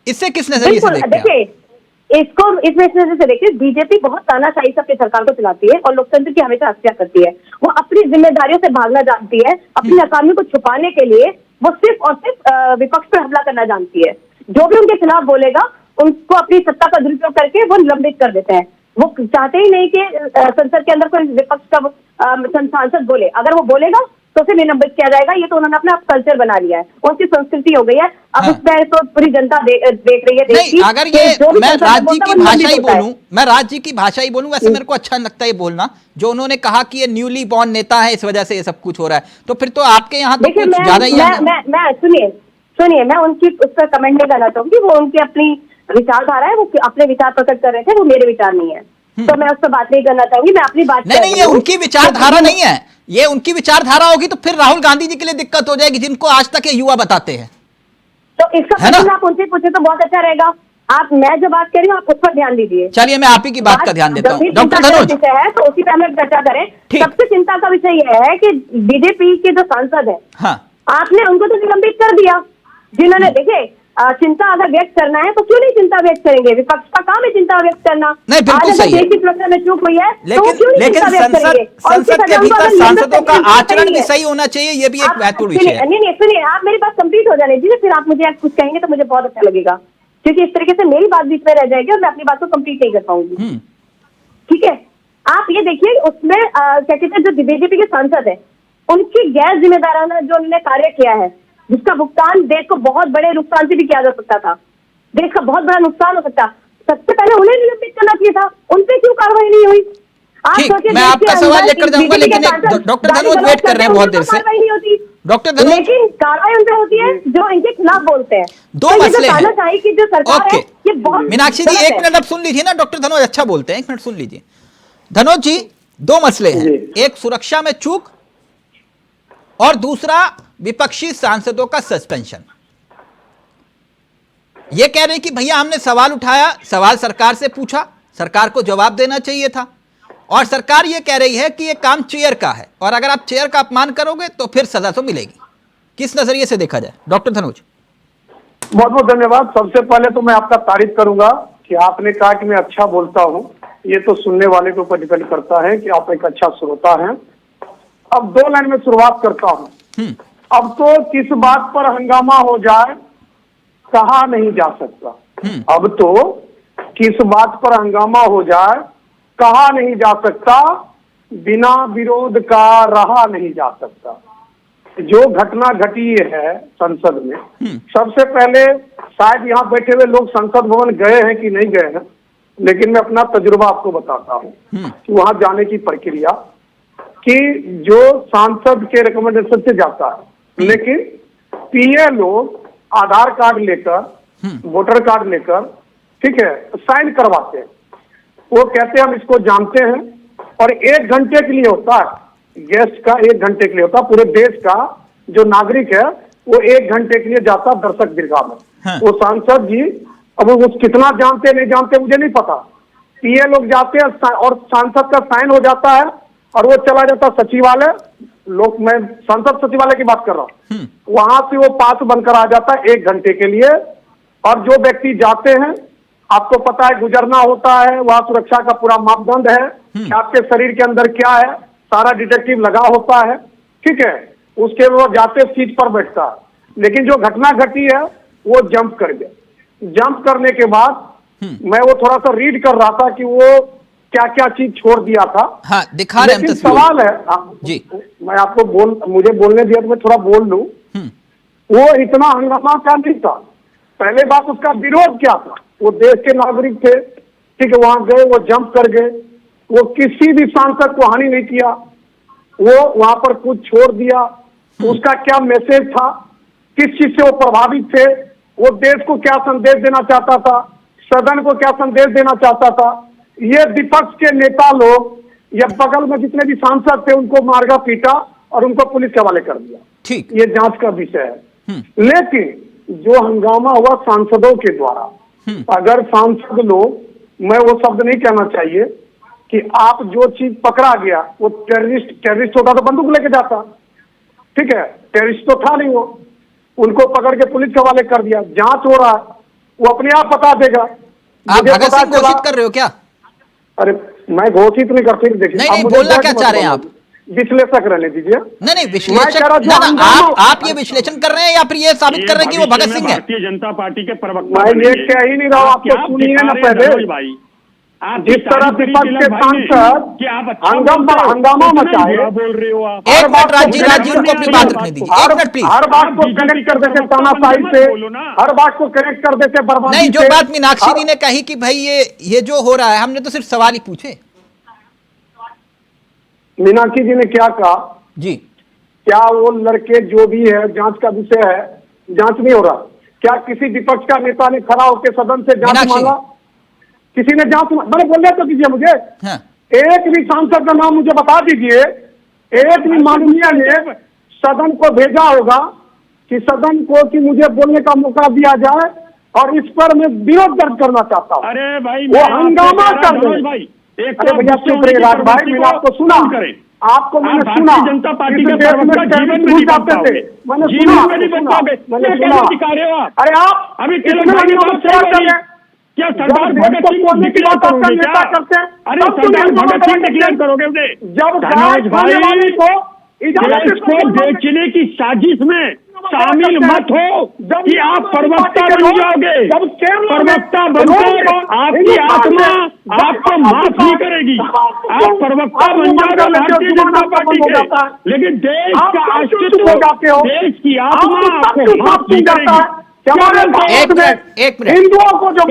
[SPEAKER 10] इससे किस नजरिए से देखते हैं?
[SPEAKER 14] इसको इस नजरिए से देखिए, बीजेपी बहुत तानाशाही से अपनी सरकार को चलाती है और लोकतंत्र की हमेशा हत्या करती है। वो अपनी जिम्मेदारियों से भागना जानती है। अपनी नाकामी को छुपाने के लिए वो सिर्फ और सिर्फ विपक्ष पर हमला करना जानती है। जो भी उनके खिलाफ बोलेगा उनको अपनी सत्ता का दुरुपयोग करके वो निलंबित कर देते हैं। वो चाहते ही नहीं कि संसद के अंदर कोई विपक्ष का सांसद बोले। अगर वो बोलेगा तो उसे निलंबित किया जाएगा। ये तो उन्होंने अपना कल्चर बना लिया है, उनकी संस्कृति हो गई है। अब उस पर तो पूरी जनता देख रही है।
[SPEAKER 10] नहीं, अगर ये मैं राज्य की भाषा ही बोलूं, मैं राज्य की भाषा ही बोलूं, वैसे मेरे को अच्छा लगता है ये बोलना, जो उन्होंने कहा कि ये न्यूली बॉर्न नेता है, इस वजह से ये सब कुछ हो रहा है। तो फिर तो आपके यहाँ तो कुछ ज्यादा ही है।
[SPEAKER 14] सुनिए, मैं उनकी उस पर कमेंट नहीं करना चाहूंगी। वो उनकी अपनी विचारधारा है, वो अपने विचार प्रकट कर रहे थे, वो मेरे विचार नहीं है। तो मैं उस पर बात नहीं करना चाहूंगी। मैं अपनी बात
[SPEAKER 10] नहीं, ये उनकी विचारधारा नहीं है। ये उनकी विचारधारा होगी तो फिर राहुल गांधी जी के लिए दिक्कत हो जाएगी, जिनको आज तक ये युवा बताते हैं।
[SPEAKER 14] तो इसका प्रश्न आप उनसे पूछे तो बहुत अच्छा रहेगा। आप, मैं जो बात कर रही हूँ आप उस पर ध्यान दीजिए।
[SPEAKER 10] चलिए मैं आप ही की बात का ध्यान देता हूँ।
[SPEAKER 14] गंभीर
[SPEAKER 10] डॉक्टर
[SPEAKER 14] चिंता का
[SPEAKER 10] धनोज
[SPEAKER 14] विषय है तो उसी पे हम लोग चर्चा करें। सबसे चिंता का विषय यह है कि बीजेपी के जो सांसद है,
[SPEAKER 10] हाँ,
[SPEAKER 14] आपने उनको तो निलंबित कर दिया। जिन्होंने देखे चिंता अगर व्यक्त करना है तो क्यों नहीं चिंता व्यक्त करेंगे? विपक्ष का काम है चिंता व्यक्त करना।
[SPEAKER 10] नहीं, बिल्कुल सही है।
[SPEAKER 14] देश की सुरक्षा में चूक हुई है
[SPEAKER 10] लेकिन संसद के भीतर सांसदों का आचरण भी सही होना चाहिए, ये भी एक महत्वपूर्ण विषय है।
[SPEAKER 14] नहीं, सुनिए, आप मेरी बात कंप्लीट हो जाने दीजिए, फिर आप मुझे कुछ कहेंगे तो मुझे बहुत अच्छा लगेगा, क्योंकि इस तरीके से मेरी बात बीच में रह जाएगी और मैं अपनी बात को कंप्लीट नहीं कर पाऊंगी। ठीक है, आप ये देखिए, उसमें क्या कहते हैं, जो बीजेपी के सांसद है उनकी गैर जिम्मेदाराना जो उन्होंने कार्य किया है, जिसका भुगतान देश को बहुत बड़े नुकसान से भी किया जा सकता था, देश का बहुत बड़ा नुकसान हो सकता, सबसे पहले उन्हें निलंबित करना चाहिए था। उन पे क्यों कार्रवाई नहीं हुई? आप सोचिए,
[SPEAKER 10] मैं आपका सवाल लेकर जाऊंगा, लेकिन डॉक्टर धनोज वेट कर रहे हैं बहुत देर से।
[SPEAKER 14] कार्रवाई नहीं होती
[SPEAKER 10] डॉक्टर धनोज,
[SPEAKER 14] लेकिन कार्रवाई उन पे होती है जो इनके खिलाफ बोलते हैं।
[SPEAKER 10] दो मसले हैं।
[SPEAKER 14] चाहिए कि जो सरकार है ये बहुत
[SPEAKER 10] मीनाक्षी जी, एक मिनट अब सुन लीजिए ना, डॉक्टर धनोज अच्छा बोलते हैं, एक मिनट सुन लीजिए। धनोज जी, दो मसले हैं, एक सुरक्षा में चूक और दूसरा विपक्षी सांसदों का सस्पेंशन। ये कह रहे हैं कि भैया हमने सवाल उठाया, सवाल सरकार से पूछा, सरकार को जवाब देना चाहिए था, और सरकार ये कह रही है कि ये काम चेयर का है और अगर आप चेयर का अपमान करोगे तो फिर सजा तो मिलेगी। किस नजरिए से देखा जाए डॉक्टर धनोज?
[SPEAKER 12] बहुत बहुत धन्यवाद। सबसे पहले तो मैं आपका तारीफ करूंगा कि आपने कहा कि मैं अच्छा बोलता हूं। ये तो सुनने वाले के ऊपर डिपेंड करता है कि आप एक अच्छा श्रोता हैं। अब दो लाइन में शुरुआत करता हूं। अब तो किस बात पर हंगामा हो जाए कहा नहीं जा सकता। अब तो किस बात पर हंगामा हो जाए कहा नहीं जा सकता, बिना विरोध का रहा नहीं जा सकता। जो घटना घटी है संसद में, सबसे पहले शायद यहाँ बैठे हुए लोग संसद भवन गए हैं कि नहीं गए हैं, लेकिन मैं अपना तजुर्बा आपको बताता हूँ कि वहां जाने की प्रक्रिया कि जो सांसद के रिकमेंडेशन से जाता है, लेकिन पीए लोग आधार कार्ड लेकर, वोटर कार्ड लेकर, ठीक है, साइन करवाते हैं। वो कहते हैं हम इसको जानते हैं, और 1 घंटे के लिए होता है, गेस्ट का 1 घंटे के लिए होता है। पूरे देश का जो नागरिक है वो 1 घंटे के लिए जाता दर्शक दीर्घा में। वो सांसद जी, अब वो कितना जानते नहीं जानते मुझे नहीं पता, पीए लोग जाते हैं और सांसद का साइन हो जाता है और वो चला जाता सचिवालय। लोग, मैं संसद सचिवालय की बात कर रहा हूँ, वहां से वो पास बनकर आ जाता है 1 घंटे के लिए। और जो व्यक्ति जाते हैं, आपको पता है गुजरना होता है, वहां सुरक्षा का पूरा मापदंड है कि आपके शरीर के अंदर क्या है, सारा डिटेक्टिव लगा होता है, ठीक है। उसके वो जाते सीट पर बैठता है। लेकिन जो घटना घटी है वो जंप कर गया। जंप करने के बाद मैं वो थोड़ा सा रीड कर रहा था कि वो क्या क्या चीज छोड़ दिया था।
[SPEAKER 10] हाँ, दिखा रहे हैं।
[SPEAKER 12] लेकिन सवाल है जी, मैं आपको मुझे बोलने दिया तो मैं थोड़ा बोल लूं। वो इतना हंगामा क्या नहीं था। पहले बात, उसका विरोध क्या था? वो देश के नागरिक थे, ठीक है, वहां गए, वो जंप कर गए, वो किसी भी सांसद को हानि नहीं किया, वो वहां पर कुछ छोड़ दिया। उसका क्या मैसेज था, किस चीज से वो प्रभावित थे, वो देश को क्या संदेश देना चाहता था, सदन को क्या संदेश देना चाहता था? ये विपक्ष के नेता लोग या बगल में जितने भी सांसद थे उनको मारगा पीटा और उनको पुलिस के हवाले कर दिया।
[SPEAKER 10] ठीक,
[SPEAKER 12] ये जांच का विषय है। लेकिन जो हंगामा हुआ सांसदों के द्वारा, अगर सांसद लोग, मैं वो शब्द नहीं कहना चाहिए कि आप जो चीज पकड़ा गया, वो टेररिस्ट होता तो बंदूक लेके जाता, ठीक है, टेररिस्ट तो था नहीं वो, उनको पकड़ के पुलिस के हवाले कर दिया। जांच हो रहा है, वो अपने आप बता देगा।
[SPEAKER 10] आप भगत सिंह घोषित कर रहे हो क्या?
[SPEAKER 12] अरे मैं घोषित नहीं करती, देखिए
[SPEAKER 10] नहीं, बोलना क्या चाह रहे हैं आप?
[SPEAKER 12] विश्लेषक रहने दीजिए।
[SPEAKER 10] नहीं, विश्लेषक आप ये विश्लेषण कर रहे हैं या फिर ये साबित कर रहे हैं कि वो भगत सिंह है?
[SPEAKER 13] भारतीय जनता पार्टी के प्रवक्ता।
[SPEAKER 12] मैं ये कह ही नहीं रहा हूँ, आपको सुनिए ना पहले। जिस तरह विपक्ष के सांसद हंगामा मचाए,
[SPEAKER 13] बोल रहे हो आप?
[SPEAKER 10] एक मिनट राजी उनको अपनी बात रखने दीजिए, एक मिनट प्लीज।
[SPEAKER 12] हर बात को कनेक्ट कर देते तानाशाही से, हर बात को कनेक्ट कर देते बर्बादी।
[SPEAKER 10] नहीं, जो बात मीनाक्षी जी ने कही कि भाई ये जो हो रहा है, हमने तो सिर्फ सवाल ही पूछे।
[SPEAKER 12] मीनाक्षी जी ने क्या कहा
[SPEAKER 10] जी?
[SPEAKER 12] क्या वो लड़के जो भी है, जांच का विषय है, जांच नहीं हो रहा। क्या किसी विपक्ष का नेता ने खड़ा होकर सदन से जांच मांगा? किसी ने जांच, मैंने बोलने तो दीजिए मुझे।
[SPEAKER 10] हाँ।
[SPEAKER 12] एक भी सांसद का नाम मुझे बता दीजिए, एक भी माननीय ने सदन को भेजा होगा कि सदन को कि मुझे बोलने का मौका दिया जाए, और इस पर मैं विरोध दर्ज करना चाहता हूँ।
[SPEAKER 13] अरे भाई
[SPEAKER 12] वो हंगामा कर रहे हैं।
[SPEAKER 13] भाई एक
[SPEAKER 12] अरे भैया चुप रहिए राज भाई, मैंने आपको सुना, आपको मैंने सुना।
[SPEAKER 13] भारतीय जनता पार्टी
[SPEAKER 12] इस
[SPEAKER 13] का
[SPEAKER 12] देश में
[SPEAKER 13] प्रवक्ता जीवन में
[SPEAKER 12] भूल
[SPEAKER 13] नहीं
[SPEAKER 12] जाते
[SPEAKER 13] बनता
[SPEAKER 12] थे, मैंने
[SPEAKER 13] जीवन
[SPEAKER 12] सुना,
[SPEAKER 13] में नहीं
[SPEAKER 12] सुना,
[SPEAKER 13] बनताओगे।
[SPEAKER 12] मैंने
[SPEAKER 13] ये
[SPEAKER 12] सुना।
[SPEAKER 13] कैसे दिखा रहे हो आप?
[SPEAKER 12] अरे आप
[SPEAKER 13] अभी
[SPEAKER 12] इसमें
[SPEAKER 13] तिलक भाई की
[SPEAKER 12] हम
[SPEAKER 13] बात
[SPEAKER 12] शेयर
[SPEAKER 13] सही
[SPEAKER 12] कर
[SPEAKER 13] बोली।
[SPEAKER 12] रहे हैं।
[SPEAKER 13] क्या
[SPEAKER 12] जब
[SPEAKER 13] सरदार
[SPEAKER 12] देश
[SPEAKER 13] भगत
[SPEAKER 12] को
[SPEAKER 13] सिंह
[SPEAKER 12] तोड़ने की
[SPEAKER 13] डिक्लेयर
[SPEAKER 12] बात आपका
[SPEAKER 13] करोगे
[SPEAKER 12] नेता
[SPEAKER 13] क्या?
[SPEAKER 12] करते हैं,
[SPEAKER 13] अरे
[SPEAKER 12] तब तुम
[SPEAKER 13] सरदार
[SPEAKER 12] हिंदुओं
[SPEAKER 13] भगत
[SPEAKER 12] को
[SPEAKER 13] सिंह डिक्लेयर करोगे उसे?
[SPEAKER 12] जब
[SPEAKER 13] धनराज
[SPEAKER 12] खाने वाले को इजाजत
[SPEAKER 13] देश को बेचने की साजिश में शामिल मत हो कि आप प्रवक्ता बन जाओगे। प्रवक्ता बनकर आपकी आत्मा आपको माफ नहीं करेगी। आप प्रवक्ता बन जाओगे भारतीय जनता पार्टी के, लेकिन देश का अस्तित्व, देश की आत्मा आपको माफ नहीं करेगी।
[SPEAKER 10] एक मिनट
[SPEAKER 12] हिंदुओं को जो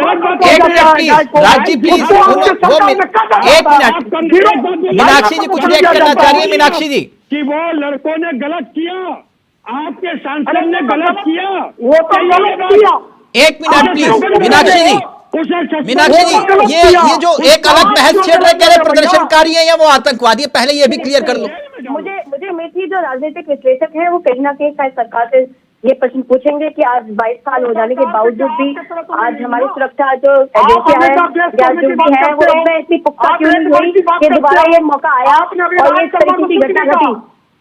[SPEAKER 10] एक मिनट प्लीज राजीव प्लीज एक मिनट मीनाक्षी जी कुछ रिएक्ट करना चाह रही है। मीनाक्षी जी
[SPEAKER 13] कि वो लड़कों ने गलत किया, आपके सांसद ने गलत किया,
[SPEAKER 12] वो तो गलत किया।
[SPEAKER 10] एक मिनट प्लीज मीनाक्षी जी, मीनाक्षी जी ये जो एक अलग बहस छेड़ रहे कह रहे प्रदर्शनकारी है या वो आतंकवादी है, पहले ये भी क्लियर कर लो।
[SPEAKER 14] मुझे उम्मीद थी जो राजनीतिक विश्लेषक हैं वो कहीं ना कहीं शायद सरकार से ये प्रश्न पूछेंगे कि आज 22 साल हो जाने के बावजूद भी आज हमारी सुरक्षा जो एजेंसियां हैं या जो भी है वो इसमें इतनी पुख्ता क्यों नहीं हुई कि दोबारा ये मौका आया और ये इस तरीके की घटना घटी।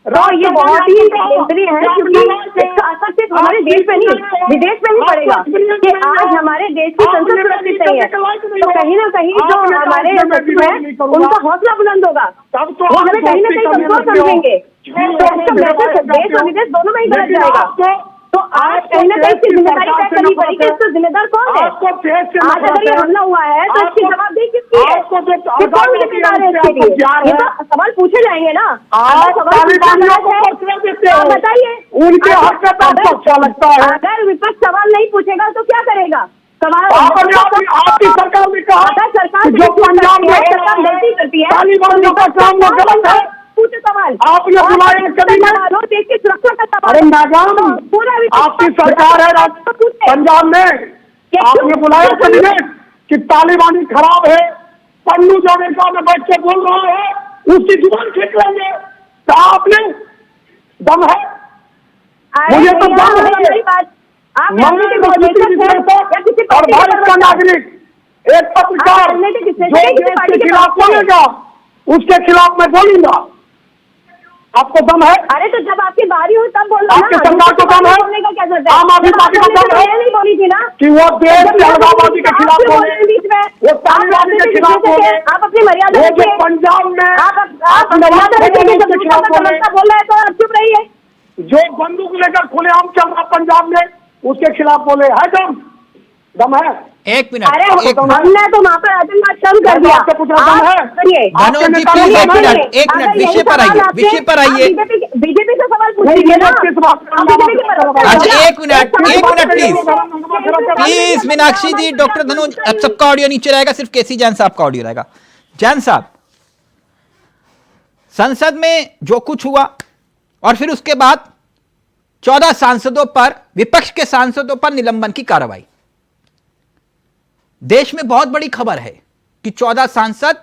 [SPEAKER 14] तो ये बहुत ही निंदनीय है क्योंकि इसका असर सिर्फ हमारे देश में नहीं विदेश में भी पड़ेगा कि आज हमारे देश की संसद सुरक्षित नहीं है। तो कहीं ना कहीं जो हमारे सचिव है उनका हौसला बुलंद होगा, वो हमें कहीं ना कहीं कमजोर समझेंगे, तो उसका मैसेज देश और विदेश दोनों में ही गलत जाएगा। तो आज कहीं ना कहीं इसकी जिम्मेदारी तय करनी पड़ेगी। इसका जिम्मेदार कौन है? आज अगर ये हमला हुआ है तो इसकी जवाबदेही किसकी है? कौन जिम्मेदार है इसके लिए? ये तो सवाल पूछे जाएंगे ना। बताइए
[SPEAKER 12] उनके हक में आपको अच्छा लगता है?
[SPEAKER 14] अगर विपक्ष सवाल नहीं पूछेगा तो क्या करेगा? सवाल
[SPEAKER 12] आपकी सरकार ने कहा
[SPEAKER 14] अगर सरकार
[SPEAKER 12] जो पंजाब में
[SPEAKER 14] सरकार गलती करती है
[SPEAKER 12] तालिबान का काम वो गलत है।
[SPEAKER 14] पूछे सवाल
[SPEAKER 12] आपने बुलाया कभी नहीं?
[SPEAKER 14] देश की सुरक्षा का सवाल।
[SPEAKER 12] अरे मैडम
[SPEAKER 14] पूरा
[SPEAKER 12] आपकी सरकार है पंजाब में, आपने बुलाया कभी नहीं कि तालिबानी खराब है? पन्नू जाने का में बैठ के बोल रहा है, उसकी जुबान खींच लेंगे। कहा आपने दम है? मुझे तो दम है। और भारत का नागरिक एक पत्रकार जो देश के खिलाफ बोलेगा उसके खिलाफ मैं बोलूंगा। आपको दम है?
[SPEAKER 14] अरे तो जब आपकी बारी हो तब बोलना।
[SPEAKER 12] आपके सरकार को दम है?
[SPEAKER 14] बोलने का क्या जरूरत है?
[SPEAKER 12] आम आदमी पार्टी को दम है?
[SPEAKER 14] नहीं बोली थी ना
[SPEAKER 12] कि वो देश के अलगाववादी के खिलाफ बोले,
[SPEAKER 14] बीच में
[SPEAKER 12] वो तालिबानी के खिलाफ बोले,
[SPEAKER 14] आप अपनी मर्यादा
[SPEAKER 12] वो जो
[SPEAKER 14] रखिए।
[SPEAKER 12] पंजाब में
[SPEAKER 14] आप मर्यादा रखिए। जब दूसरा का समझता बोल रहा है तो आप चुप रहिए।
[SPEAKER 12] जो बंदूक लेकर खुलेआम चल रहा पंजाब में उसके खिलाफ बोले, है दम है?
[SPEAKER 10] एक मिनट
[SPEAKER 14] अरे हमने तो वहाँ पर आतंकवाद शुरू कर दिया।
[SPEAKER 10] मनोज जी प्लीज एक मिनट विषय पर आइए, विषय पर आइए।
[SPEAKER 14] बीजेपी से सवाल पूछिए ना।
[SPEAKER 10] अच्छा एक minute please Meenakshi ji, doctor Dhanuj, अब सबका ऑडियो नीचे रहेगा, सिर्फ केसी जैन साहब का ऑडियो रहेगा। जैन साहब, संसद में जो कुछ हुआ और फिर उसके बाद 14 सांसदों पर, विपक्ष के सांसदों पर निलंबन की कार्रवाई, देश में बहुत बड़ी खबर है कि 14 सांसद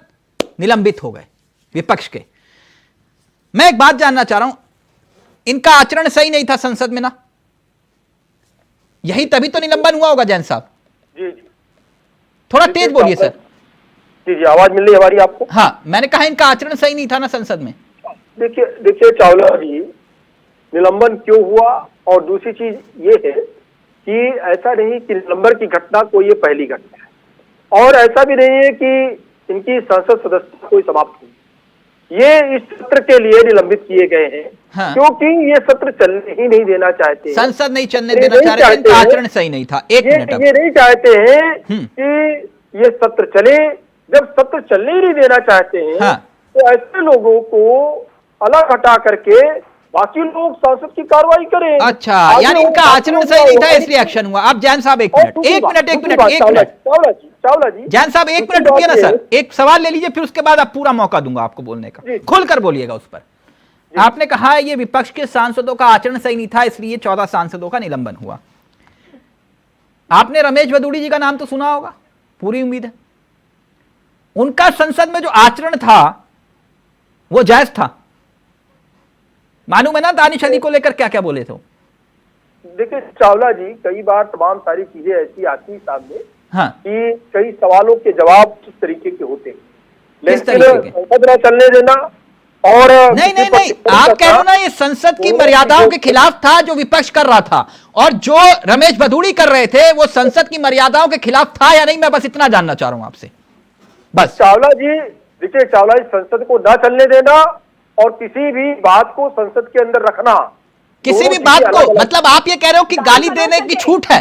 [SPEAKER 10] निलंबित हो गए विपक्ष के। मैं एक बात जानना चाह रहा हूं, इनका आचरण सही नहीं था संसद में ना, यही तभी तो निलंबन हुआ होगा। जैन साहब
[SPEAKER 12] जी
[SPEAKER 10] थोड़ा तेज बोलिए सर।
[SPEAKER 12] जी आवाज मिल रही है हमारी आपको?
[SPEAKER 10] हाँ, मैंने कहा इनका आचरण सही नहीं था ना संसद में।
[SPEAKER 12] देखिए चावला जी, निलंबन क्यों हुआ और दूसरी चीज ये है कि ऐसा नहीं कि निलंबन की घटना कोई ये पहली घटना है, और ऐसा भी नहीं है कि इनकी संसद सदस्यता कोई समाप्त हुई। ये इस सत्र के लिए निलंबित किए गए हैं। हाँ। क्योंकि ये सत्र चलने ही नहीं देना चाहते, संसद नहीं चलने देना चाह रहे, इनका आचरण सही नहीं था। एक मिनट, ये नहीं चाहते हैं कि ये सत्र चले। जब सत्र चलने ही नहीं देना चाहते हैं, हाँ। तो ऐसे लोगों को अलग हटा करके बाकी लोग संसद की कार्रवाई करें।
[SPEAKER 10] अच्छा, यानी इनका आचरण सही नहीं था इसलिए एक्शन हुआ। अब जैन साहब एक मिनट
[SPEAKER 12] चावला जी
[SPEAKER 10] जैन साहब एक मिनट रुकिए ना सर, एक सवाल ले लीजिए, फिर उसके बाद आप पूरा मौका दूंगा आपको बोलने का, खुलकर बोलिएगा उस पर। आपने कहा ये विपक्ष के सांसदों का आचरण सही नहीं था इसलिए 14 सांसदों का निलंबन हुआ। आपने रमेश भदौड़ी जी का नाम तो सुना होगा, पूरी उम्मीद है। उनका संसद में जो आचरण था वो जायज था, मालूम है ना दानिश अली को लेकर क्या क्या बोले थे।
[SPEAKER 12] देखिए चावला जी, कई बार तमाम सारी चीजें ऐसी आती सामने
[SPEAKER 10] हाँ।
[SPEAKER 12] कि कई सवालों के जवाब किस तरीके के होते हैं,
[SPEAKER 10] किस
[SPEAKER 12] लेकिन
[SPEAKER 10] तरीके के?
[SPEAKER 12] संसद न चलने देना और
[SPEAKER 10] नहीं नहीं नहीं, आप कह रहे हो ना ये संसद की मर्यादाओं के खिलाफ था जो विपक्ष कर रहा था, और जो रमेश भदौड़ी कर रहे थे वो संसद की मर्यादाओं के खिलाफ था या नहीं, मैं बस इतना जानना चाह रहा हूं आपसे बस।
[SPEAKER 12] चावला जी देखिए, चावला जी, संसद को न चलने देना और किसी भी बात को संसद के अंदर रखना,
[SPEAKER 10] किसी भी बात को, मतलब आप ये कह रहे हो कि गाली देने की छूट है?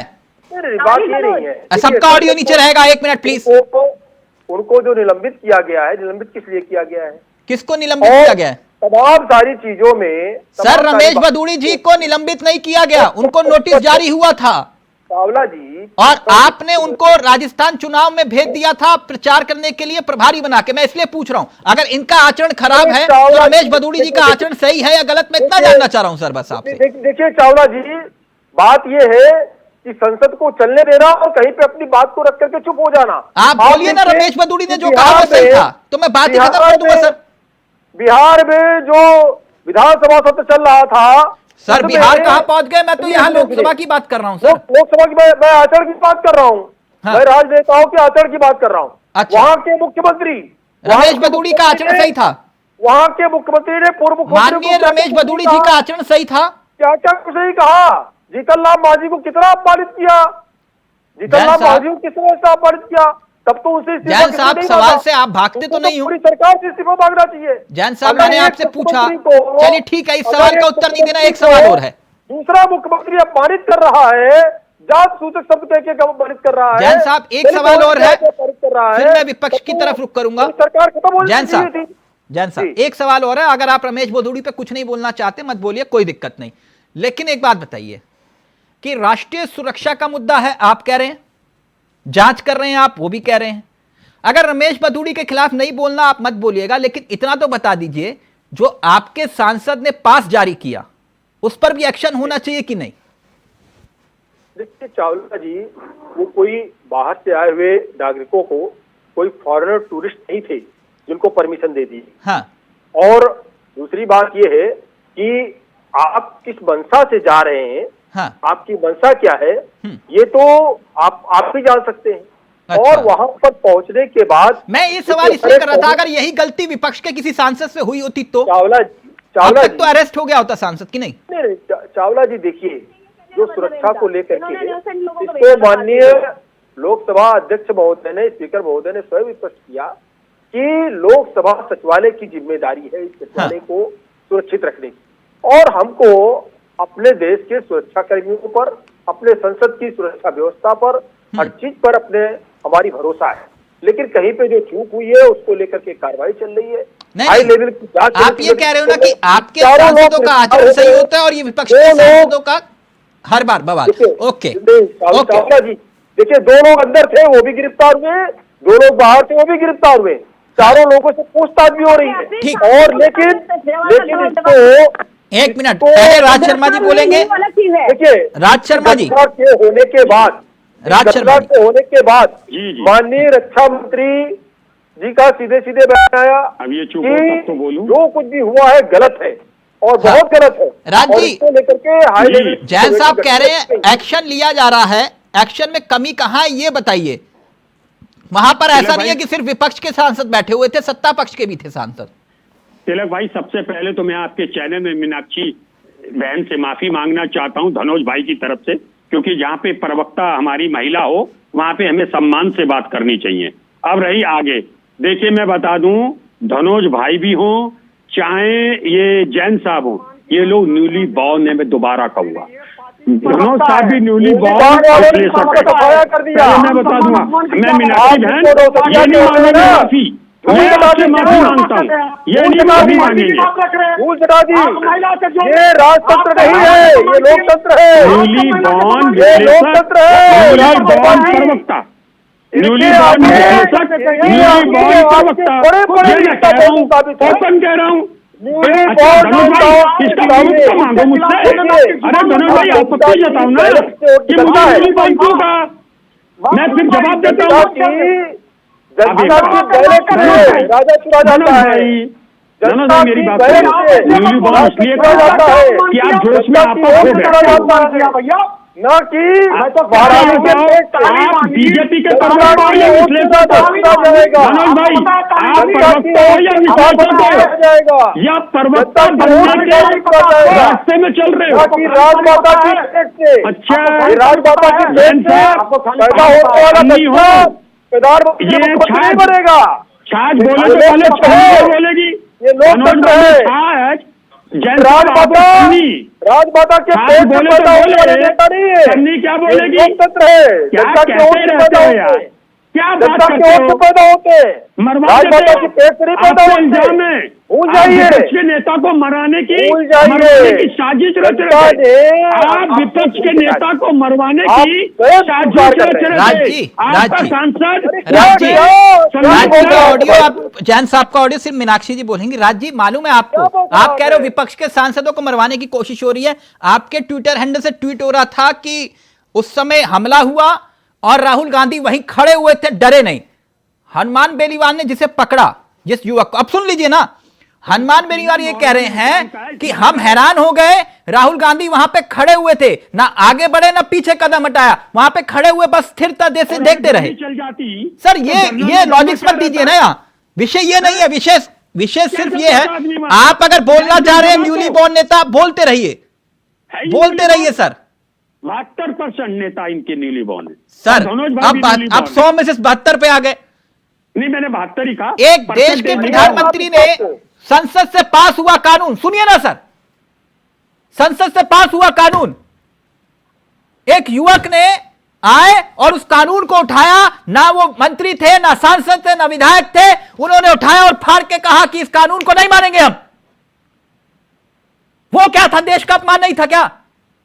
[SPEAKER 12] बात ये नहीं है।
[SPEAKER 10] सबका ऑडियो नीचे रहेगा, एक मिनट प्लीज।
[SPEAKER 12] उनको जो निलंबित किया गया है, निलंबित किस लिए किया गया है?
[SPEAKER 10] किसको निलंबित किया गया है?
[SPEAKER 12] तमाम सारी चीजों में
[SPEAKER 10] सर रमेश भदौड़ी जी को निलंबित नहीं किया गया, उनको नोटिस जारी हुआ था
[SPEAKER 12] चावला जी,
[SPEAKER 10] और आपने उनको राजस्थान चुनाव में भेज दिया था प्रचार करने के लिए प्रभारी बना के। मैं इसलिए पूछ रहा हूं, अगर इनका आचरण खराब है तो रमेश भदौड़ी जी का आचरण सही है या गलत, मैं इतना जानना चाह रहा हूं सर बस आपसे।
[SPEAKER 12] देखिए चावला जी, बात यह है कि संसद को चलने देना और कहीं पे अपनी बात को रख करके चुप हो जाना।
[SPEAKER 10] आप बोलिए ना, रमेश भदौड़ी ने जो कहा वो सही था, तो मैं बात ही खत्म कर दूंगा सर।
[SPEAKER 12] बिहार में जो विधानसभा सत्र चल रहा था
[SPEAKER 10] सर, बिहार कहां पहुंच गए? मैं तो यहाँ लोकसभा की बात कर रहा हूँ सर।
[SPEAKER 12] लोकसभा की मैं आचरण की बात कर रहा हूँ।
[SPEAKER 10] हाँ।
[SPEAKER 12] मैं राजनेताओं के आचरण की बात कर रहा हूँ।
[SPEAKER 10] अच्छा।
[SPEAKER 12] वहाँ के मुख्यमंत्री
[SPEAKER 10] रमेश भदौड़ी का आचरण सही था?
[SPEAKER 12] वहाँ के मुख्यमंत्री ने पूर्व
[SPEAKER 10] माननीय रमेश भदौड़ी जी का आचरण सही था?
[SPEAKER 12] क्या क्या सही कहा? जीतन राम मांझी को कितना अपमानित किया, जीतन राम मांझी को किस तरह से अपमानित किया, तब तो उसे
[SPEAKER 10] जैन साहब सवाल से आप भागते तो नहीं हो?
[SPEAKER 12] पूरी सरकार से इस्तीफा मांगना चाहिए।
[SPEAKER 10] जैन साहब मैंने आपसे पूछा, चलिए ठीक है, इस सवाल का उत्तर नहीं देना, एक सवाल और है।
[SPEAKER 12] दूसरा मुख्यमंत्री अपमानित कर रहा है, जात सूचक शब्द कह के अपमानित कर रहा है।
[SPEAKER 10] जैन साहब एक सवाल और है, फिर मैं विपक्ष की तरफ रुख करूंगा।
[SPEAKER 12] सरकार खत्म हो
[SPEAKER 10] जैन साहब एक सवाल और है, अगर आप रमेश भदौड़ी पे कुछ नहीं बोलना चाहते मत बोलिए, कोई दिक्कत नहीं, लेकिन एक बात बताइए कि राष्ट्रीय सुरक्षा का मुद्दा है, आप कह रहे हैं, जांच कर रहे हैं आप, वो भी कह रहे हैं। अगर रमेश भदौड़ी के खिलाफ नहीं बोलना आप मत बोलिएगा, लेकिन इतना तो बता दीजिए जो आपके सांसद ने पास जारी किया उस पर भी एक्शन होना चाहिए कि नहीं?
[SPEAKER 12] देखिए चावला जी, वो कोई बाहर से आए हुए नागरिकों को, कोई फॉरेनर टूरिस्ट नहीं थे जिनको परमिशन दे दी।
[SPEAKER 10] हाँ।
[SPEAKER 12] और दूसरी बात ये है कि आप किस मंशा से जा रहे हैं,
[SPEAKER 10] हाँ।
[SPEAKER 12] आपकी मंशा क्या है, ये तो आप भी जान सकते हैं। अच्छा। और वहां पर पहुंचने के बाद
[SPEAKER 10] मैं ये सवाल इसलिए कर रहा था, अगर यही गलती विपक्ष के किसी सांसद से हुई होती तो
[SPEAKER 12] चावला
[SPEAKER 10] तक तो अरेस्ट हो गया होता सांसद की नहीं?
[SPEAKER 12] नहीं, चावला जी देखिए, जो सुरक्षा को लेकर के इसको माननीय लोकसभा अध्यक्ष महोदय ने, स्पीकर महोदय ने स्वयं स्पष्ट किया कि लोकसभा सचिवालय की जिम्मेदारी है इस सचिवालय को सुरक्षित रखने की, और हमको अपने देश के सुरक्षा कर्मियों पर, अपने संसद की सुरक्षा व्यवस्था पर, हर चीज पर हमारी भरोसा है। लेकिन कहीं पे जो चूक हुई है उसको लेकर के कार्रवाई चल रही है, हाई लेवल की जांच।
[SPEAKER 10] आप ये कह रहे हो ना कि आपके सांसदों का आचरण सही होता है और ये विपक्ष के सांसदों का हर बार बवाल। ओके
[SPEAKER 12] चावला जी, देखिए, दो लोग अंदर थे वो भी गिरफ्तार हुए, दो लोग बाहर थे वो भी गिरफ्तार हुए, चारों लोगों से पूछताछ भी हो रही है।
[SPEAKER 10] ठीक।
[SPEAKER 12] और लेकिन इसको
[SPEAKER 10] एक मिनट पहले राज शर्मा जी बोलेंगे।
[SPEAKER 12] देखिए,
[SPEAKER 10] राज शर्मा जी
[SPEAKER 12] के होने के बाद,
[SPEAKER 10] राज शर्मा
[SPEAKER 12] के होने के बाद माननीय रक्षा मंत्री जी का सीधे सीधे बयान आया
[SPEAKER 13] अब ये चुप
[SPEAKER 12] कि
[SPEAKER 13] हो तब तो बोलूं।
[SPEAKER 12] जो कुछ भी हुआ है गलत है और बहुत गलत है।
[SPEAKER 10] राज
[SPEAKER 12] और
[SPEAKER 10] जी,
[SPEAKER 12] इसको लेकर के हाई लेवल
[SPEAKER 10] जैन साहब कह रहे हैं एक्शन लिया जा रहा है, एक्शन में कमी कहां है ये बताइए। वहां पर ऐसा नहीं है कि सिर्फ विपक्ष के सांसद बैठे हुए थे, सत्ता पक्ष के भी थे सांसद।
[SPEAKER 13] तिलक भाई, सबसे पहले तो मैं आपके चैनल में मीनाक्षी बहन से माफी मांगना चाहता हूं, धनोज भाई की तरफ से, क्योंकि जहां पे प्रवक्ता हमारी महिला हो वहां पे हमें सम्मान से बात करनी चाहिए। अब रही आगे, देखिए मैं बता दूं, धनोज भाई भी हो चाहे ये जैन साहब हो, ये लोग न्यूली बॉर्न है, मैं दोबारा कहूंगा, धनोज साहब भी न्यूली बॉर्न ले सकते। मैं बता दूंगा, मैं मीनाक्षी बहन ये नहीं मांगेंगे माफी, मैं आपसे माफी मांगता हूँ, ये नहीं माफी मांगेंगे।
[SPEAKER 12] ये राजतंत्र नहीं है, ये लोकतंत्र है।
[SPEAKER 13] न्यूली बॉर्न
[SPEAKER 12] लोकतंत्र है,
[SPEAKER 13] न्यूली बॉर्न प्रवक्ता, न्यूली बॉर्न निदेशक, न्यूली बॉर्न प्रवक्ता, ये मैं कह रहा हूँ, ओपन कह रहा हूँ। अच्छा धनुष भाई, इसका प्रूफ तो मांगो मुझसे। अरे धनुष भाई, आपत्ति जताओ ना कि मुझे न्यूली बॉर्न क्यों कहा, मैं फिर जवाब देता हूँ। मनोज भाई मेरी बात सुनिए, न्यूली बॉर्न इसलिए कहा कि आप जोश में आपस हो गए
[SPEAKER 12] न कि वाराणसी
[SPEAKER 13] आप बीजेपी के जाएगा मनोज भाई, आप प्रवक्ता हो या विश्लेषक हो या प्रवक्ता बनने के रास्ते में चल रहे हो?
[SPEAKER 12] राजमाता की
[SPEAKER 13] अच्छा
[SPEAKER 12] राजमाता की पैदा होने वाला बच्चा प्रधानमंत्री नहीं बनेगा।
[SPEAKER 13] छाछ बोले तो पहले छाछ बोलेगी,
[SPEAKER 12] ये लोकतंत्र है।
[SPEAKER 13] छाछ
[SPEAKER 12] राजमाता के पेट में पैदा होने वाला नेता नहीं है।
[SPEAKER 13] सन्नी क्या बोलेगी?
[SPEAKER 12] लोकतंत्र है। जनता के वोट से पैदा होते,
[SPEAKER 13] क्या
[SPEAKER 12] जनता के वोट से पैदा होते, राजमाता के पेट से नहीं पैदा होते। भूल जाइए,
[SPEAKER 13] के नेता को मराने की साजिश रच रहे
[SPEAKER 12] जाइए।
[SPEAKER 13] आप विपक्ष के नेता को मरवाने की साजिश रच रहे थे। आपका सांसद
[SPEAKER 10] राज का ऑडियो, आप जैन साहब का ऑडियो सिर्फ मीनाक्षी जी बोलेंगी। राज जी, मालूम है आपको, आप कह रहे हो विपक्ष के सांसदों को मरवाने की कोशिश हो रही है। आपके ट्विटर हैंडल से ट्वीट हो रहा था कि उस समय हमला हुआ और राहुल गांधी वहीं खड़े हुए थे, डरे नहीं। हनुमान बेनीवाल ने जिसे पकड़ा, जिस युवक को, अब सुन लीजिए ना, हनुमान बेनीवाल ये कह रहे हैं कि हम हैरान हो गए, राहुल गांधी वहां पे खड़े हुए थे, ना आगे बढ़े ना पीछे कदम हटाया, वहां पे खड़े हुए बस स्थिरता से देखते रहे। सर ये लॉजिक्स मत दीजिए ना, यहाँ विषय ये नहीं है, विषय सिर्फ ये है, आप अगर बोलना चाह रहे हैं न्यूली बॉर्न नेता, बोलते रहिए सर।
[SPEAKER 13] 72% नेता इनके न्यूली बॉर्न है
[SPEAKER 10] सर। अब 100 में से 72 पे आ गए।
[SPEAKER 13] नहीं, मैंने 72 ही कहा।
[SPEAKER 10] एक देश के प्रधानमंत्री ने संसद से पास हुआ कानून, सुनिए ना सर, संसद से पास हुआ कानून, एक युवक ने आए और उस कानून को उठाया, ना वो मंत्री थे, ना सांसद थे, ना विधायक थे, उन्होंने उठाया और फाड़ के कहा कि इस कानून को नहीं मानेंगे हम। वो क्या था? देश का अपमान नहीं था क्या?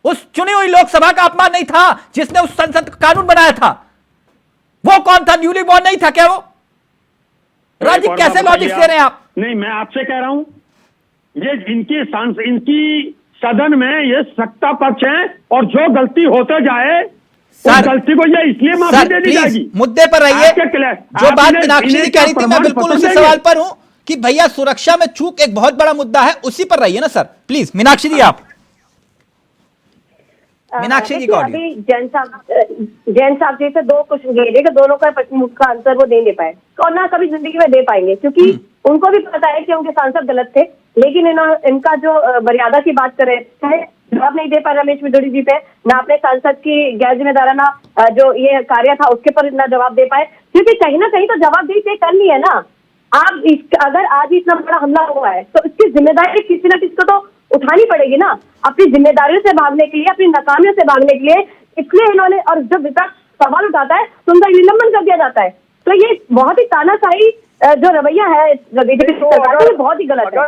[SPEAKER 10] उस चुनी हुई लोकसभा का अपमान नहीं था जिसने उस संसद का कानून बनाया था? वो कौन था? न्यूली बॉर्न नहीं था क्या वो? राजी, कैसे लॉजिक दे रहे हैं आप?
[SPEAKER 13] नहीं, मैं आपसे कह रहा हूं, ये इनकी सदन में ये सत्ता पक्ष है और जो गलती होते जाए उस गलती को ये इसलिए माफी दे दी जाएगी।
[SPEAKER 10] मुद्दे पर रहिए। जो बात मीनाक्षी जी कह रही थी, मैं बिल्कुल उसी सवाल पर हूं कि भैया सुरक्षा में चूक एक बहुत बड़ा मुद्दा है, उसी पर रहिए ना सर प्लीज। मीनाक्षी जी, आप मीनाक्षी जी
[SPEAKER 14] अभी जैन साहब जी से दो क्वेश्चन किए कि दोनों का मुख्य आंसर वो नहीं दे पाए और ना कभी जिंदगी में दे पाएंगे, क्योंकि उनको भी पता है कि उनके सांसद गलत थे, लेकिन इनका जो मर्यादा की बात कर रहे थे जवाब नहीं दे पाए रमेश मिदुड़ी जी पे, ना अपने सांसद की गैर जिम्मेदाराना जो ये कार्य था उसके पर ना जवाब दे पाए, क्योंकि कहीं ना कहीं तो जवाबदेही तय करनी है ना। आप अगर आज ही इतना बड़ा हमला हुआ है तो इसकी जिम्मेदारी किसी न किसी को तो उठानी पड़ेगी ना, अपनी जिम्मेदारियों से भागने के लिए, अपनी नाकामियों से भागने के लिए। इसलिए इन्होंने, और जब विपक्ष सवाल उठाता है तो उनका निलंबन कर दिया जाता है। तो ये बहुत ही तानाशाही जो रवैया है बीजेपी सरकार का, ये बहुत ही गलत है।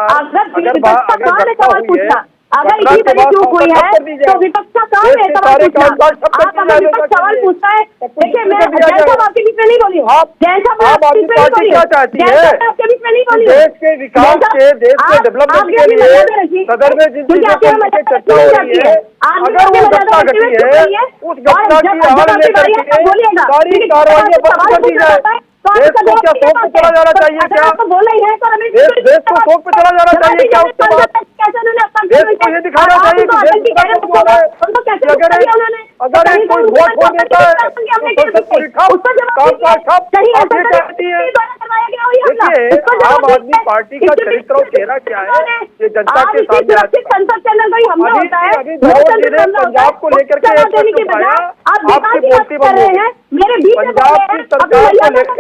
[SPEAKER 14] अगर विपक्ष का काम है सवाल पूछना, अगर इतनी बड़ी चूक हुई है तो विपक्ष का काम है सवाल पूछना। आप अगर विपक्ष सवाल पूछता है, देखिए मैं जैन साहब आपके बीच में नहीं बोली, जैन साहब आपके बीच में नहीं बोली, जैन साहब आपके बीच में नहीं बोली,
[SPEAKER 12] देश के विकास के, देश के डेवलपमेंट के लिए सदन में जिन चीजों पर चर्चा हो रही है, अगर वो घटना घटी है उस घटना की आड़ लेकर के सारी कार्रवाई बंद कर दी जाए। देश को क्या शोक पे चला जाना चाहिए? क्या देश को शोक पे चला जाना चाहिए? क्या उसके बाद देश को ये दिखाना चाहिए कि अगर कोई वोट हो देता है तो कामकाज ठप। देखिए, आम आदमी पार्टी का चरित्र और चेहरा क्या है ये जनता के सामने पंजाब को लेकर के आपसे बोलती पंजाब की सरकार को लेकर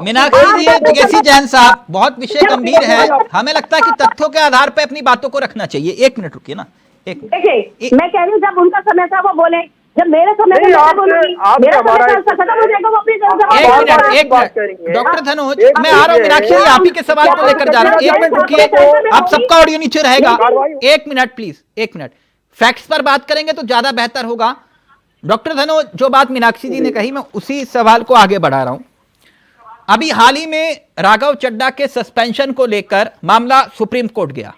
[SPEAKER 10] मीनाक्षी जी, दुगेसी जैन साहब, बहुत विषय गंभीर है, हमें लगता है कि तथ्यों के आधार पर अपनी बातों को रखना चाहिए। एक मिनट रुकिए ना, एक मिनट।
[SPEAKER 14] देखिए, मैं कह रही हूँ जब उनका समय था वो बोले, जब मेरे समय में मैं बोलूंगी, मेरा समय खत्म हो जाएगा वो अपनी
[SPEAKER 10] एक मिनट डॉक्टर धनोज, मैं आ रहा हूँ। मीनाक्षी जी, आप ही के सवाल को लेकर जा रहा हूँ, एक मिनट रुकिए, आप सबका ऑडियो नीचे रहेगा, एक मिनट प्लीज, एक मिनट। फैक्ट्स पर बात करेंगे तो ज्यादा बेहतर होगा। डॉक्टर धनोज, जो बात मीनाक्षी जी ने कही, मैं उसी सवाल को आगे बढ़ा रहा हूं। अभी हाल ही में राघव चड्ढा के सस्पेंशन को लेकर मामला सुप्रीम कोर्ट गया,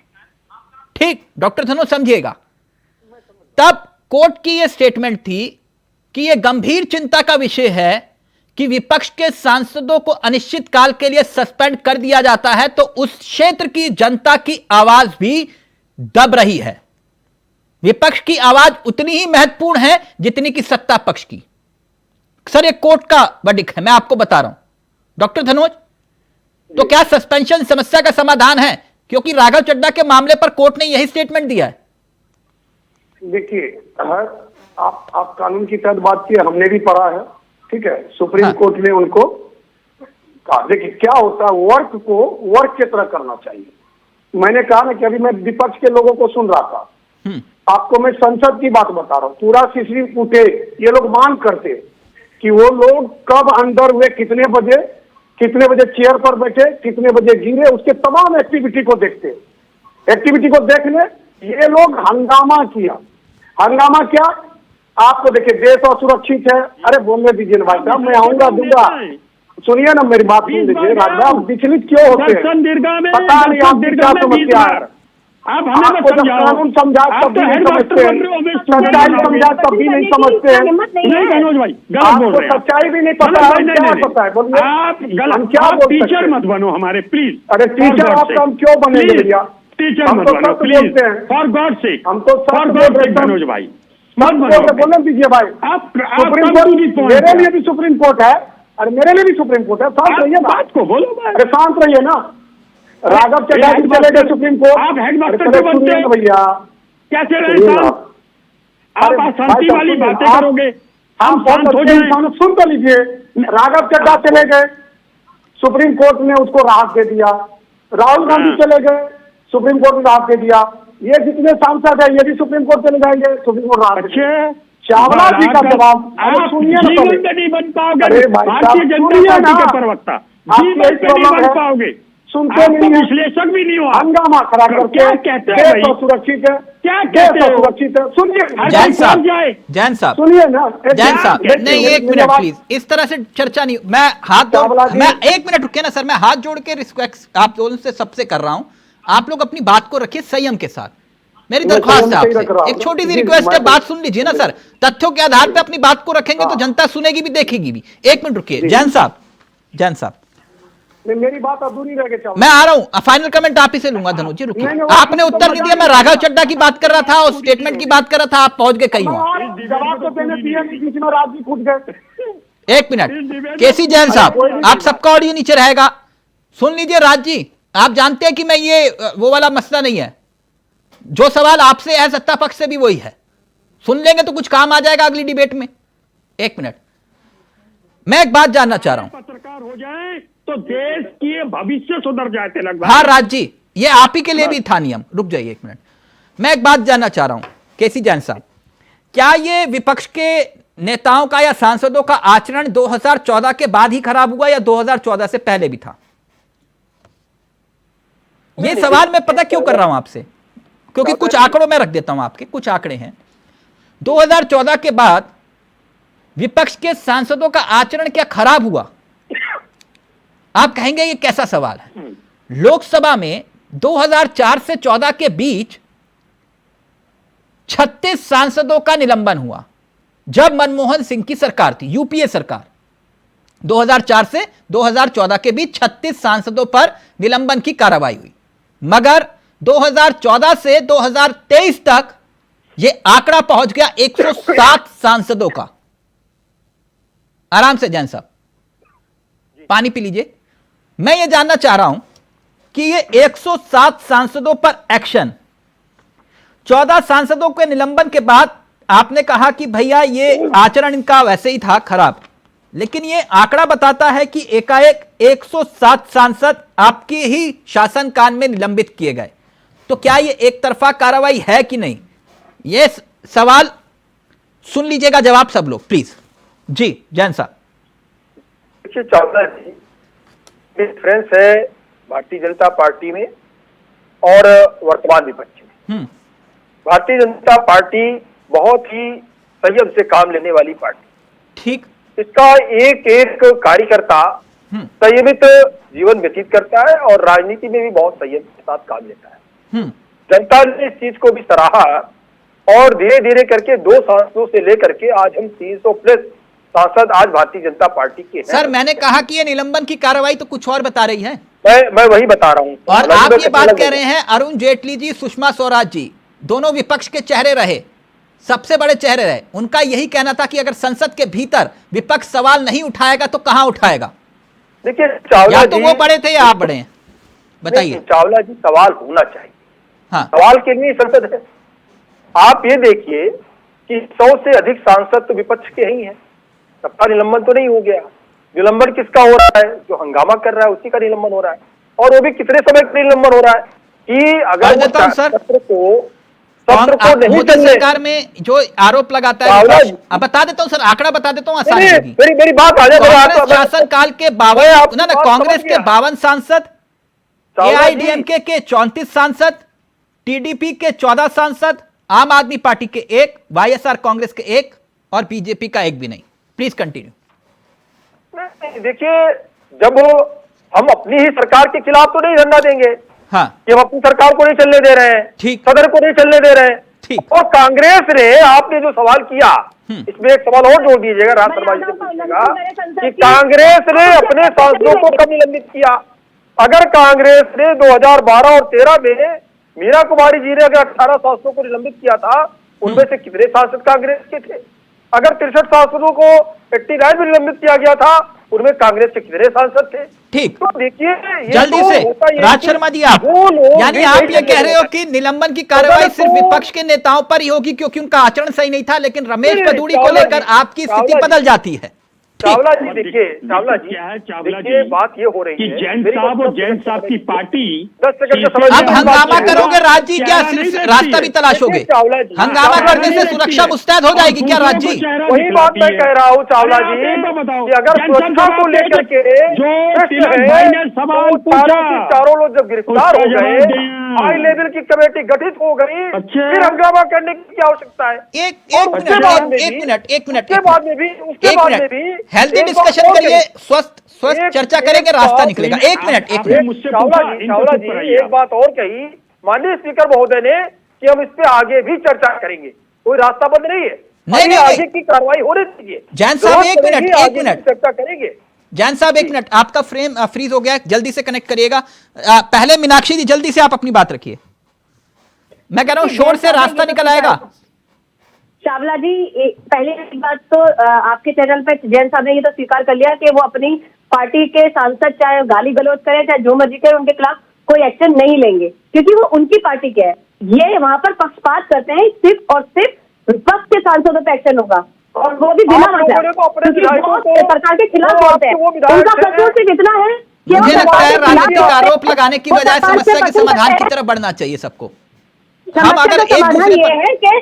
[SPEAKER 10] ठीक? डॉक्टर धनोज समझिएगा, तब कोर्ट की यह स्टेटमेंट थी कि यह गंभीर चिंता का विषय है कि विपक्ष के सांसदों को अनिश्चित काल के लिए सस्पेंड कर दिया जाता है तो उस क्षेत्र की जनता की आवाज भी दब रही है। विपक्ष की आवाज उतनी ही महत्वपूर्ण है जितनी कि सत्ता पक्ष की। सर, ये कोर्ट का वर्डिक्ट है, मैं आपको बता रहा हूं। डॉक्टर धनोज, तो क्या सस्पेंशन समस्या का समाधान है? क्योंकि राघव चड्ढा के मामले पर कोर्ट ने यही स्टेटमेंट दिया है।
[SPEAKER 12] देखिए, आप कानून की तहत बात की, हमने भी पढ़ा है, ठीक है। सुप्रीम कोर्ट ने उनको कहा, देखिए क्या होता है, वर्क को वर्क की तरह करना चाहिए। मैंने कहा ना कि अभी मैं विपक्ष के लोगों को सुन रहा था, आपको मैं संसद की बात बता रहा हूँ। पूरा सिसरी उठे, ये लोग मांग करते कि वो लोग कब अंदर हुए, कितने बजे चेयर पर बैठे, कितने बजे गिरे, उसके तमाम एक्टिविटी को देखते। एक्टिविटी को देखने ये लोग हंगामा किया। हंगामा क्या? आपको देखिए, देश असुरक्षित है। अरे बोलने दीजिए ना भाई साहब, मैं आऊंगा दूंगा। सुनिए ना, मेरी बात सुन लीजिए। राजनाथ विचलित क्यों होते हैं? पता नहीं आपकी क्या समस्या है। आपको जब कानून समझा तब भी नहीं समझते हैं, सच्चाई समझा तब भी नहीं समझते हैं। आपको सच्चाई भी नहीं पता है, क्या पता है? बोलिए, हम क्या बोल सकते हैं?
[SPEAKER 13] मत बनो हमारे, प्लीज।
[SPEAKER 12] अरे टीचर आपका हम क्यों बनेंगे भैया?
[SPEAKER 13] टीचर
[SPEAKER 12] हम
[SPEAKER 13] मत
[SPEAKER 12] तो
[SPEAKER 13] बनो
[SPEAKER 12] सत्य
[SPEAKER 13] प्लीज,
[SPEAKER 12] बोलते हैं।
[SPEAKER 13] फॉर गॉड सेक,
[SPEAKER 12] हम तो
[SPEAKER 13] फॉर
[SPEAKER 12] सत्य
[SPEAKER 13] गॉड
[SPEAKER 12] बोल
[SPEAKER 13] सेक
[SPEAKER 12] रहे
[SPEAKER 13] मनोज भाई,
[SPEAKER 12] मत बोलने दीजिए भाई। सुप्रीम कोर्ट, मेरे लिए भी सुप्रीम कोर्ट है, अरे मेरे लिए भी सुप्रीम कोर्ट है। शांत रहिए ना,
[SPEAKER 13] बात को बोलो।
[SPEAKER 12] अरे शांत रहिए ना। राघव चड्ढा जी चले गए सुप्रीम कोर्ट।
[SPEAKER 13] आप हेडमास्टर
[SPEAKER 12] अरे
[SPEAKER 13] क्यों बनते हो
[SPEAKER 12] भैया?
[SPEAKER 13] कैसे रहे साहब? आप अशांति वाली बातें करोगे, हम शांत हो जाए।
[SPEAKER 12] सुन तो लीजिए, राघव चड्ढा चले गए, सुप्रीम कोर्ट ने उसको राहत दे दिया। राहुल गांधी चले गए, सुप्रीम कोर्ट ने राहत दे दिया। ये जितने सांसद है ये भी सुप्रीम कोर्ट चले जाएंगे, सुप्रीम कोर्ट राहत दे दिया। चावला जी का जवाब सुनिए ना।
[SPEAKER 13] जीवन में नहीं बन पाओगे
[SPEAKER 12] भारतीय
[SPEAKER 13] जनता पार्टी के प्रवक्ता, जीवन में नहीं बन पाओगे।
[SPEAKER 12] सुनते नहीं,
[SPEAKER 13] विश्लेषक भी नहीं हो।
[SPEAKER 12] हंगामा खड़ा करके
[SPEAKER 13] क्या कहते हैं भाई?
[SPEAKER 12] सुरक्षित है,
[SPEAKER 13] क्या कहते हो?
[SPEAKER 12] सुरक्षित है। सुनिए
[SPEAKER 10] जैन साहब
[SPEAKER 12] सुनिए ना,
[SPEAKER 10] जैन साहब, नहीं एक मिनट प्लीज, इस तरह से चर्चा नहीं। मैं मैं एक मिनट रुके ना सर, मैं हाथ जोड़ के रिक्वेस्ट आप दोनों से सबसे कर रहा हूं, आप लोग अपनी बात को रखिए संयम के साथ। मेरी दरख्वास्त है आपसे, एक छोटी सी रिक्वेस्ट है, बात सुन लीजिए ना सर। तथ्यों के आधार पे अपनी बात को रखेंगे तो जनता सुनेगी भी, देखेगी भी। एक मिनट रुकिए जैन साहब,
[SPEAKER 12] मेरी बात अधूरी रह गई।
[SPEAKER 10] मैं आ रहा हूं, फाइनल कमेंट आप ही से लूंगा। धनुष जी रुकिए, आपने उत्तर नहीं दिया। मैं राघव चड्ढा की बात कर रहा था और स्टेटमेंट की बात कर रहा था, आप पहुंच गए कहीं और।
[SPEAKER 12] जवाब तो देने दिया नहीं, बीच में राज जी कूद गए।
[SPEAKER 10] एक मिनट, केसी जैन साहब, आप सबका ऑडियो नीचे रहेगा, सुन लीजिए। राज जी, आप जानते हैं कि मैं ये वो वाला मसला नहीं है, जो सवाल आपसे है सत्ता पक्ष से भी वही है। सुन लेंगे तो कुछ काम आ जाएगा अगली डिबेट में। एक मिनट, मैं एक बात जानना चाह रहा हूं।
[SPEAKER 13] पत्रकार हो जाए तो देश की भविष्य सुधर जाए तिलक भाई।
[SPEAKER 10] हाँ राज जी, ये आप ही के लिए भी था नियम। रुक जाइए एक मिनट, मैं एक बात जानना चाह रहा हूं केसी जैन साहब, क्या ये विपक्ष के नेताओं का या सांसदों का आचरण 2014 के बाद ही खराब हुआ या 2014 से पहले भी था? ये सवाल मैं पता क्यों कर रहा हूं आपसे, क्योंकि कुछ आंकड़ों में रख देता हूं, आपके कुछ आंकड़े हैं। 2014 के बाद विपक्ष के सांसदों का आचरण क्या खराब हुआ? आप कहेंगे ये कैसा सवाल है? लोकसभा में 2004 से 14 के बीच 36 सांसदों का निलंबन हुआ, जब मनमोहन सिंह की सरकार थी, यूपीए सरकार। 2004 से 2014 के बीच 36 सांसदों पर निलंबन की कार्रवाई हुई, मगर 2014 से 2023 तक यह आंकड़ा पहुंच गया 107 सांसदों का। आराम से जैन साहब, पानी पी लीजिए। मैं यह जानना चाह रहा हूं कि ये 107 सांसदों पर एक्शन, 14 सांसदों के निलंबन के बाद आपने कहा कि भैया ये आचरण इनका वैसे ही था खराब, लेकिन ये आंकड़ा बताता है कि एकाएक 107 सांसद आपके ही शासनकाल में निलंबित किए गए। तो क्या ये एक तरफा कार्रवाई है कि नहीं? ये सवाल सुन लीजिएगा, जवाब सब लोग प्लीज। जी जैन साहब।
[SPEAKER 12] चावला जी डिफरेंस है भारतीय जनता पार्टी में और वर्तमान विपक्ष में। भारतीय जनता पार्टी बहुत ही संयम से काम लेने वाली पार्टी, ठीक, इसका एक एक कार्यकर्ता संयमित जीवन व्यतीत करता है और राजनीति में भी बहुत संयम के साथ काम लेता है। जनता ने इस चीज को भी सराहा और धीरे धीरे करके 2 सांसदों से लेकर के आज हम 300 प्लस सांसद आज भारतीय जनता पार्टी के हैं।
[SPEAKER 10] सर मैंने कहा कि ये निलंबन की कार्रवाई तो कुछ और बता रही है।
[SPEAKER 12] मैं वही बता रहा हूँ।
[SPEAKER 10] और आप ये बात कह रहे हैं अरुण जेटली जी, सुषमा स्वराज जी दोनों विपक्ष के चेहरे रहे, सबसे बड़े चेहरे रहे। उनका यही कहना था कि अगर संसद के भीतर विपक्ष सवाल नहीं उठाएगा तो कहां उठाएगा?
[SPEAKER 12] देखिए चावला
[SPEAKER 10] या
[SPEAKER 12] जी,
[SPEAKER 10] तो वो बड़े थे या आप बड़े हैं, बताइए।
[SPEAKER 12] चावला जी सवाल होना चाहिए।
[SPEAKER 10] हाँ।
[SPEAKER 12] सवाल के लिए संसद है। आप ये देखिए कि 100 से अधिक सांसद तो विपक्ष के ही हैं। सबका निलंबन तो नहीं हो गया। निलंबन किसका हो रहा है? जो हंगामा कर रहा है उसी का निलंबन हो रहा है। और वो भी कितने समय का निलंबन हो रहा है कि अगर सत्र को नहीं चलने,
[SPEAKER 10] सरकार में जो आरोप लगाता है, अब बता देता हूं सर, आंकड़ा बता देता हूं, आसानी होगी।
[SPEAKER 12] मेरी बात आ जाए।
[SPEAKER 10] शासन काल के 52 कांग्रेस के 52 सांसद, एआईडीएमके के 34 सांसद, टीडीपी के 14 सांसद, आम आदमी पार्टी के 1, वाईएसआर कांग्रेस के 1 और बीजेपी का 1 भी नहीं। Please continue.
[SPEAKER 12] देखिए जब हम अपनी ही सरकार के खिलाफ तो नहीं धरना देंगे।
[SPEAKER 10] हाँ।
[SPEAKER 12] कि हम अपनी सरकार को नहीं चलने दे रहे हैं,
[SPEAKER 10] ठीक,
[SPEAKER 12] सदन को नहीं चलने दे रहे हैं।
[SPEAKER 10] ठीक।
[SPEAKER 12] और कांग्रेस ने, आपने जो सवाल किया इसमें एक सवाल और जोड़ दीजिएगा, राज शर्मा जी से पूछिएगा कि कांग्रेस ने अपने सांसदों को कब निलंबित किया। अगर कांग्रेस ने 2012 और 13 में मीरा कुमारी जी ने अगर 18 सांसदों को निलंबित किया था, उनमें से कितने सांसद कांग्रेस के थे? अगर 63 सांसदों को 89 में निलंबित किया गया था, उनमें कांग्रेस के कितने सांसद थे?
[SPEAKER 10] ठीक,
[SPEAKER 12] तो देखिए
[SPEAKER 10] जल्दी से राज शर्मा जी, आप यानी आप ये कह रहे हो कि निलंबन की कार्रवाई सिर्फ विपक्ष के नेताओं पर ही होगी क्योंकि उनका आचरण सही नहीं था, लेकिन रमेश पदूड़ी को लेकर आपकी स्थिति बदल जाती है।
[SPEAKER 12] चावला जी देखिए, चावला जी
[SPEAKER 13] क्या है चावला
[SPEAKER 12] देखिए,
[SPEAKER 13] जी,
[SPEAKER 12] बात ये हो रही
[SPEAKER 13] कि
[SPEAKER 12] है
[SPEAKER 13] जैन साहब और जैन साहब की पार्टी
[SPEAKER 12] 10 सेकंड का समय
[SPEAKER 10] अब हंगामा करोगे राज जी, क्या रास्ता भी तलाशोगे? हंगामा करने से सुरक्षा मुस्तैद हो जाएगी क्या राज जी?
[SPEAKER 12] वही बात मैं कह रहा हूँ चावला जी कि अगर सुरक्षा को लेकर के चारों लोग जब गिरफ्तार हो गए, हाई लेवल की कमेटी गठित हो गई, फिर हंगामा करने की क्या आवश्यकता है?
[SPEAKER 10] एक मिनट
[SPEAKER 12] उसके बाद में भी
[SPEAKER 10] हेल्दी डिस्कशन करिए, स्वस्थ चर्चा करेंगे, रास्ता निकलेगा। एक मिनट
[SPEAKER 12] चावला जी एक बात और कही माननीय स्पीकर महोदय ने कि हम इस पे आगे भी चर्चा करेंगे। कोई रास्ता बंद नहीं है,
[SPEAKER 10] नहीं
[SPEAKER 12] आगे की कार्रवाई होनी चाहिए।
[SPEAKER 10] जैन साहब एक मिनट
[SPEAKER 12] चर्चा करेंगे।
[SPEAKER 10] जैन साहब एक मिनट, आपका फ्रेम फ्रीज हो गया है, जल्दी से कनेक्ट करिएगा। पहले मीनाक्षी जी जल्दी से आप अपनी बात रखिए। मैं कह रहा हूं शोर से रास्ता निकल आएगा।
[SPEAKER 14] चावला जी पहले एक बात तो आपके चैनल पे जैन साहब ने ये तो स्वीकार कर लिया कि वो अपनी पार्टी के सांसद चाहे गाली गलौज करें चाहे जो मर्जी करें, उनके खिलाफ कोई एक्शन नहीं लेंगे क्योंकि वो उनकी पार्टी के है। ये वहां पर पक्षपात करते हैं, सिर्फ और सिर्फ विपक्ष के सांसदों पर एक्शन होगा और वो भी बिना सरकार के खिलाफ बोलते हैं। उनका कसूर सिर्फ इतना है कि
[SPEAKER 10] मुझे लगता है राजनीतिक आरोप लगाने की बजाय समस्या के समाधान की तरफ बढ़ना चाहिए सबको। हम अगर एक दूसरे पर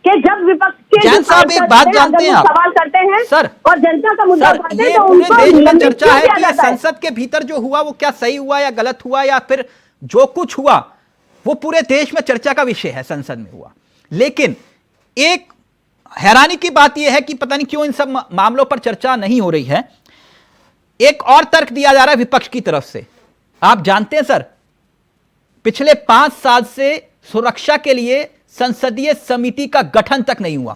[SPEAKER 14] कि जब विपक्ष के
[SPEAKER 10] जैन साहब एक बात जानते हैं आप,
[SPEAKER 14] सवाल करते हैं
[SPEAKER 10] सर,
[SPEAKER 14] और जनता का मुद्दा उठाते हैं,
[SPEAKER 10] ये
[SPEAKER 14] तो
[SPEAKER 10] पूरे देश में
[SPEAKER 14] उनको
[SPEAKER 10] चर्चा है कि
[SPEAKER 14] किया जाता है।
[SPEAKER 10] संसद के भीतर जो हुआ वो क्या सही हुआ या गलत हुआ या फिर जो कुछ हुआ वो पूरे देश में चर्चा का विषय है, संसद में हुआ। लेकिन एक हैरानी की बात यह है कि पता नहीं क्यों इन सब मामलों पर चर्चा नहीं हो रही है। एक और तर्क दिया जा रहा है विपक्ष की तरफ से। आप जानते हैं सर, पिछले 5 साल से सुरक्षा के लिए संसदीय समिति का गठन तक नहीं हुआ।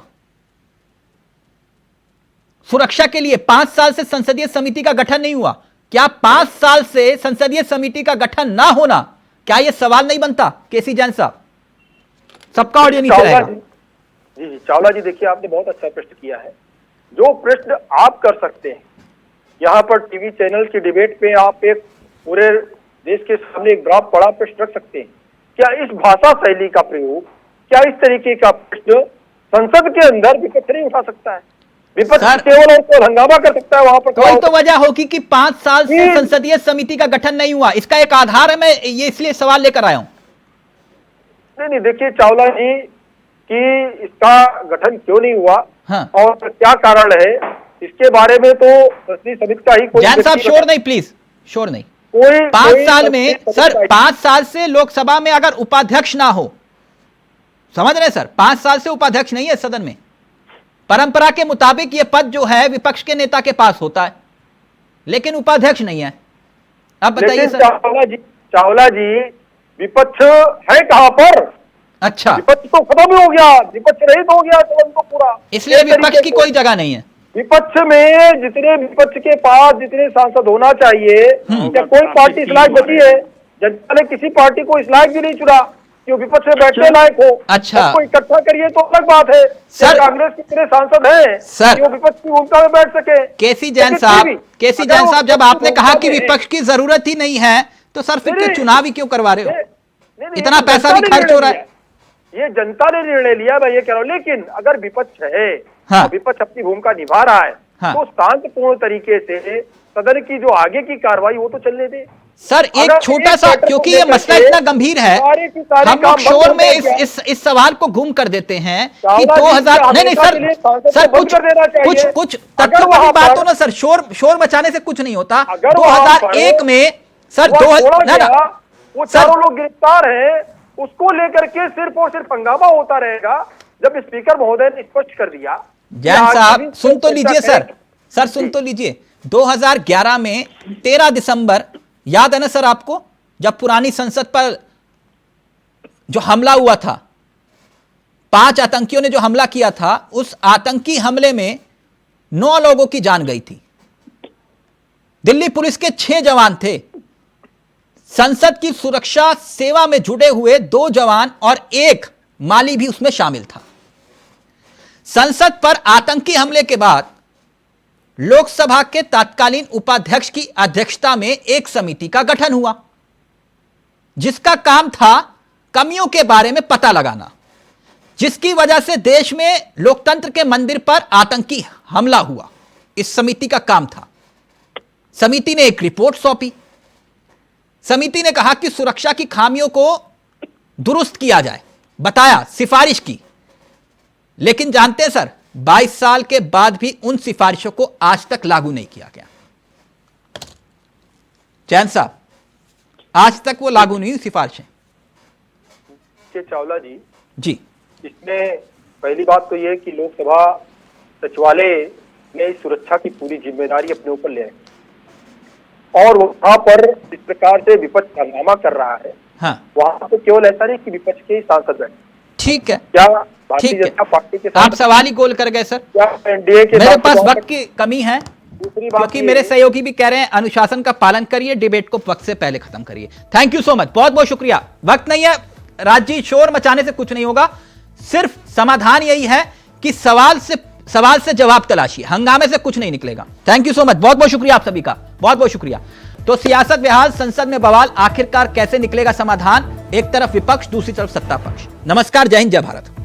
[SPEAKER 10] सुरक्षा के लिए 5 साल से संसदीय समिति का गठन नहीं हुआ। क्या 5 साल से संसदीय समिति का गठन ना होना, क्या यह सवाल नहीं बनता? केसी जैन साहब, सबका ऑडियो नीचे रहेगा।
[SPEAKER 12] जी चावला जी देखिए, आपने बहुत अच्छा प्रश्न किया है। जो प्रश्न आप कर सकते हैं यहाँ पर टीवी चैनल की डिबेट पे, आप एक पूरे देश के सामने एक बड़ा प्रश्न रख सकते हैं। क्या इस भाषा शैली का प्रयोग, क्या इस तरीके का प्रश्न संसद के अंदर विपक्ष नहीं उठा सकता है? विपक्ष केवल और हंगामा कर सकता है वहां पर।
[SPEAKER 10] कोई तो वजह होगी कि 5 साल से संसदीय समिति का गठन नहीं हुआ, इसका एक आधार है। मैं ये इसलिए सवाल लेकर आया हूं।
[SPEAKER 12] नहीं देखिए चावला जी कि इसका गठन क्यों नहीं हुआ, हाँ, और क्या कारण है, इसके बारे में तो संसदीय समिति का ही कोई।
[SPEAKER 10] जैन साहब शोर नहीं, प्लीज शोर नहीं। 5 साल में सर, 5 साल से लोकसभा में अगर उपाध्यक्ष ना हो, समझ रहे सर, 5 साल से उपाध्यक्ष नहीं है सदन में। परंपरा के मुताबिक यह पद जो है विपक्ष के नेता के पास होता है, लेकिन उपाध्यक्ष नहीं है। अब बताइए सर।
[SPEAKER 12] चावला जी विपक्ष है कहां पर?
[SPEAKER 10] अच्छा,
[SPEAKER 12] विपक्ष तो खत्म हो गया, विपक्ष रहित हो गया सदन तो पूरा,
[SPEAKER 10] इसलिए विपक्ष की कोई जगह नहीं है।
[SPEAKER 12] विपक्ष में जितने विपक्ष के पास जितने सांसद होना चाहिए, क्या कोई पार्टी इस लायक बची है? जनता ने किसी पार्टी को इस लायक भी नहीं चुना कि वो विपक्ष में बैठने लायक हो।
[SPEAKER 10] अच्छा,
[SPEAKER 12] सबको इकट्ठा करिए तो अलग बात है।
[SPEAKER 10] सर,
[SPEAKER 12] कांग्रेस के इतने सांसद हैं
[SPEAKER 10] सर,
[SPEAKER 12] कि वो विपक्ष की भूमिका में बैठ सके।
[SPEAKER 10] केसी जैन साहब, जब आपने कहा कि विपक्ष की जरूरत ही नहीं है, तो सर फिर चुनाव ही क्यों करवा रहे हो? इतना पैसा भी खर्च हो रहा है।
[SPEAKER 12] ये जनता ने निर्णय लिया, मैं ये कह रहा हूँ। लेकिन अगर विपक्ष है,
[SPEAKER 10] हाँ,
[SPEAKER 12] विपक्ष अपनी भूमिका निभा रहा है,
[SPEAKER 10] हाँ,
[SPEAKER 12] तो शांतिपूर्ण तरीके से सदन की जो आगे की कार्रवाई वो तो चलने दे।
[SPEAKER 10] सर एक छोटा सा, क्योंकि ये मसला इतना गंभीर है, हम लोग शोर में इस सवाल को गुम कर देते हैं कि 2000 नहीं सर कुछ तथ्यों वाली बात हो ना सर, शोर मचाने से कुछ नहीं होता। 2001 में सर
[SPEAKER 12] वो चारों लोग गिरफ्तार हैं, उसको लेकर के सिर्फ और सिर्फ हंगामा होता रहेगा। जब स्पीकर महोदय ने स्पष्ट कर दिया।
[SPEAKER 10] जैन साहब सुन तो लीजिए सर सुन तो लीजिए। 2011 में 13 दिसंबर याद है ना सर आपको, जब पुरानी संसद पर जो हमला हुआ था, 5 आतंकियों ने जो हमला किया था, उस आतंकी हमले में 9 लोगों की जान गई थी। दिल्ली पुलिस के 6 जवान थे। संसद की सुरक्षा सेवा में जुड़े हुए 2 जवान और 1 माली भी उसमें शामिल था। संसद पर आतंकी हमले के बाद लोकसभा के तत्कालीन उपाध्यक्ष की अध्यक्षता में एक समिति का गठन हुआ, जिसका काम था कमियों के बारे में पता लगाना, जिसकी वजह से देश में लोकतंत्र के मंदिर पर आतंकी हमला हुआ। इस समिति का काम था। समिति ने एक रिपोर्ट सौंपी। समिति ने कहा कि सुरक्षा की खामियों को दुरुस्त किया जाए, बताया, सिफारिश की। लेकिन जानते हैं सर, 22 साल के बाद भी उन सिफारिशों को आज तक लागू नहीं किया गया। जैन साहब, आज तक वो लागू नहीं हुई सिफारिशें।
[SPEAKER 12] चावला जी
[SPEAKER 10] जी,
[SPEAKER 12] इसमें पहली बात तो यह कि लोकसभा सचिवालय ने इस सुरक्षा की पूरी जिम्मेदारी अपने ऊपर ले रखी और वहां पर जिस प्रकार से विपक्ष हंगामा कर रहा है,
[SPEAKER 10] हाँ,
[SPEAKER 12] वहां तो केवल ऐसा नहीं कि विपक्ष के सांसद बैठे।
[SPEAKER 10] ठीक है,
[SPEAKER 12] क्या भारतीय जनता पार्टी के
[SPEAKER 10] आप सवाल ही गोल कर गए सर।
[SPEAKER 12] क्या एनडीए के
[SPEAKER 10] मेरे पास वक्त की कमी है, क्योंकि मेरे सहयोगी भी कह रहे हैं अनुशासन का पालन करिए, डिबेट को वक्त से पहले खत्म करिए। थैंक यू सो मच, बहुत बहुत शुक्रिया। वक्त नहीं है राजी, शोर मचाने से कुछ नहीं होगा। सिर्फ समाधान यही है कि सवाल से जवाब तलाशिए, हंगामे से कुछ नहीं निकलेगा। थैंक यू सो मच, बहुत बहुत शुक्रिया आप सभी का, बहुत बहुत शुक्रिया। तो सियासत बेहाल, संसद में बवाल, आखिरकार कैसे निकलेगा समाधान? एक तरफ विपक्ष, दूसरी तरफ सत्ता पक्ष। नमस्कार, जय हिंद, जय भारत।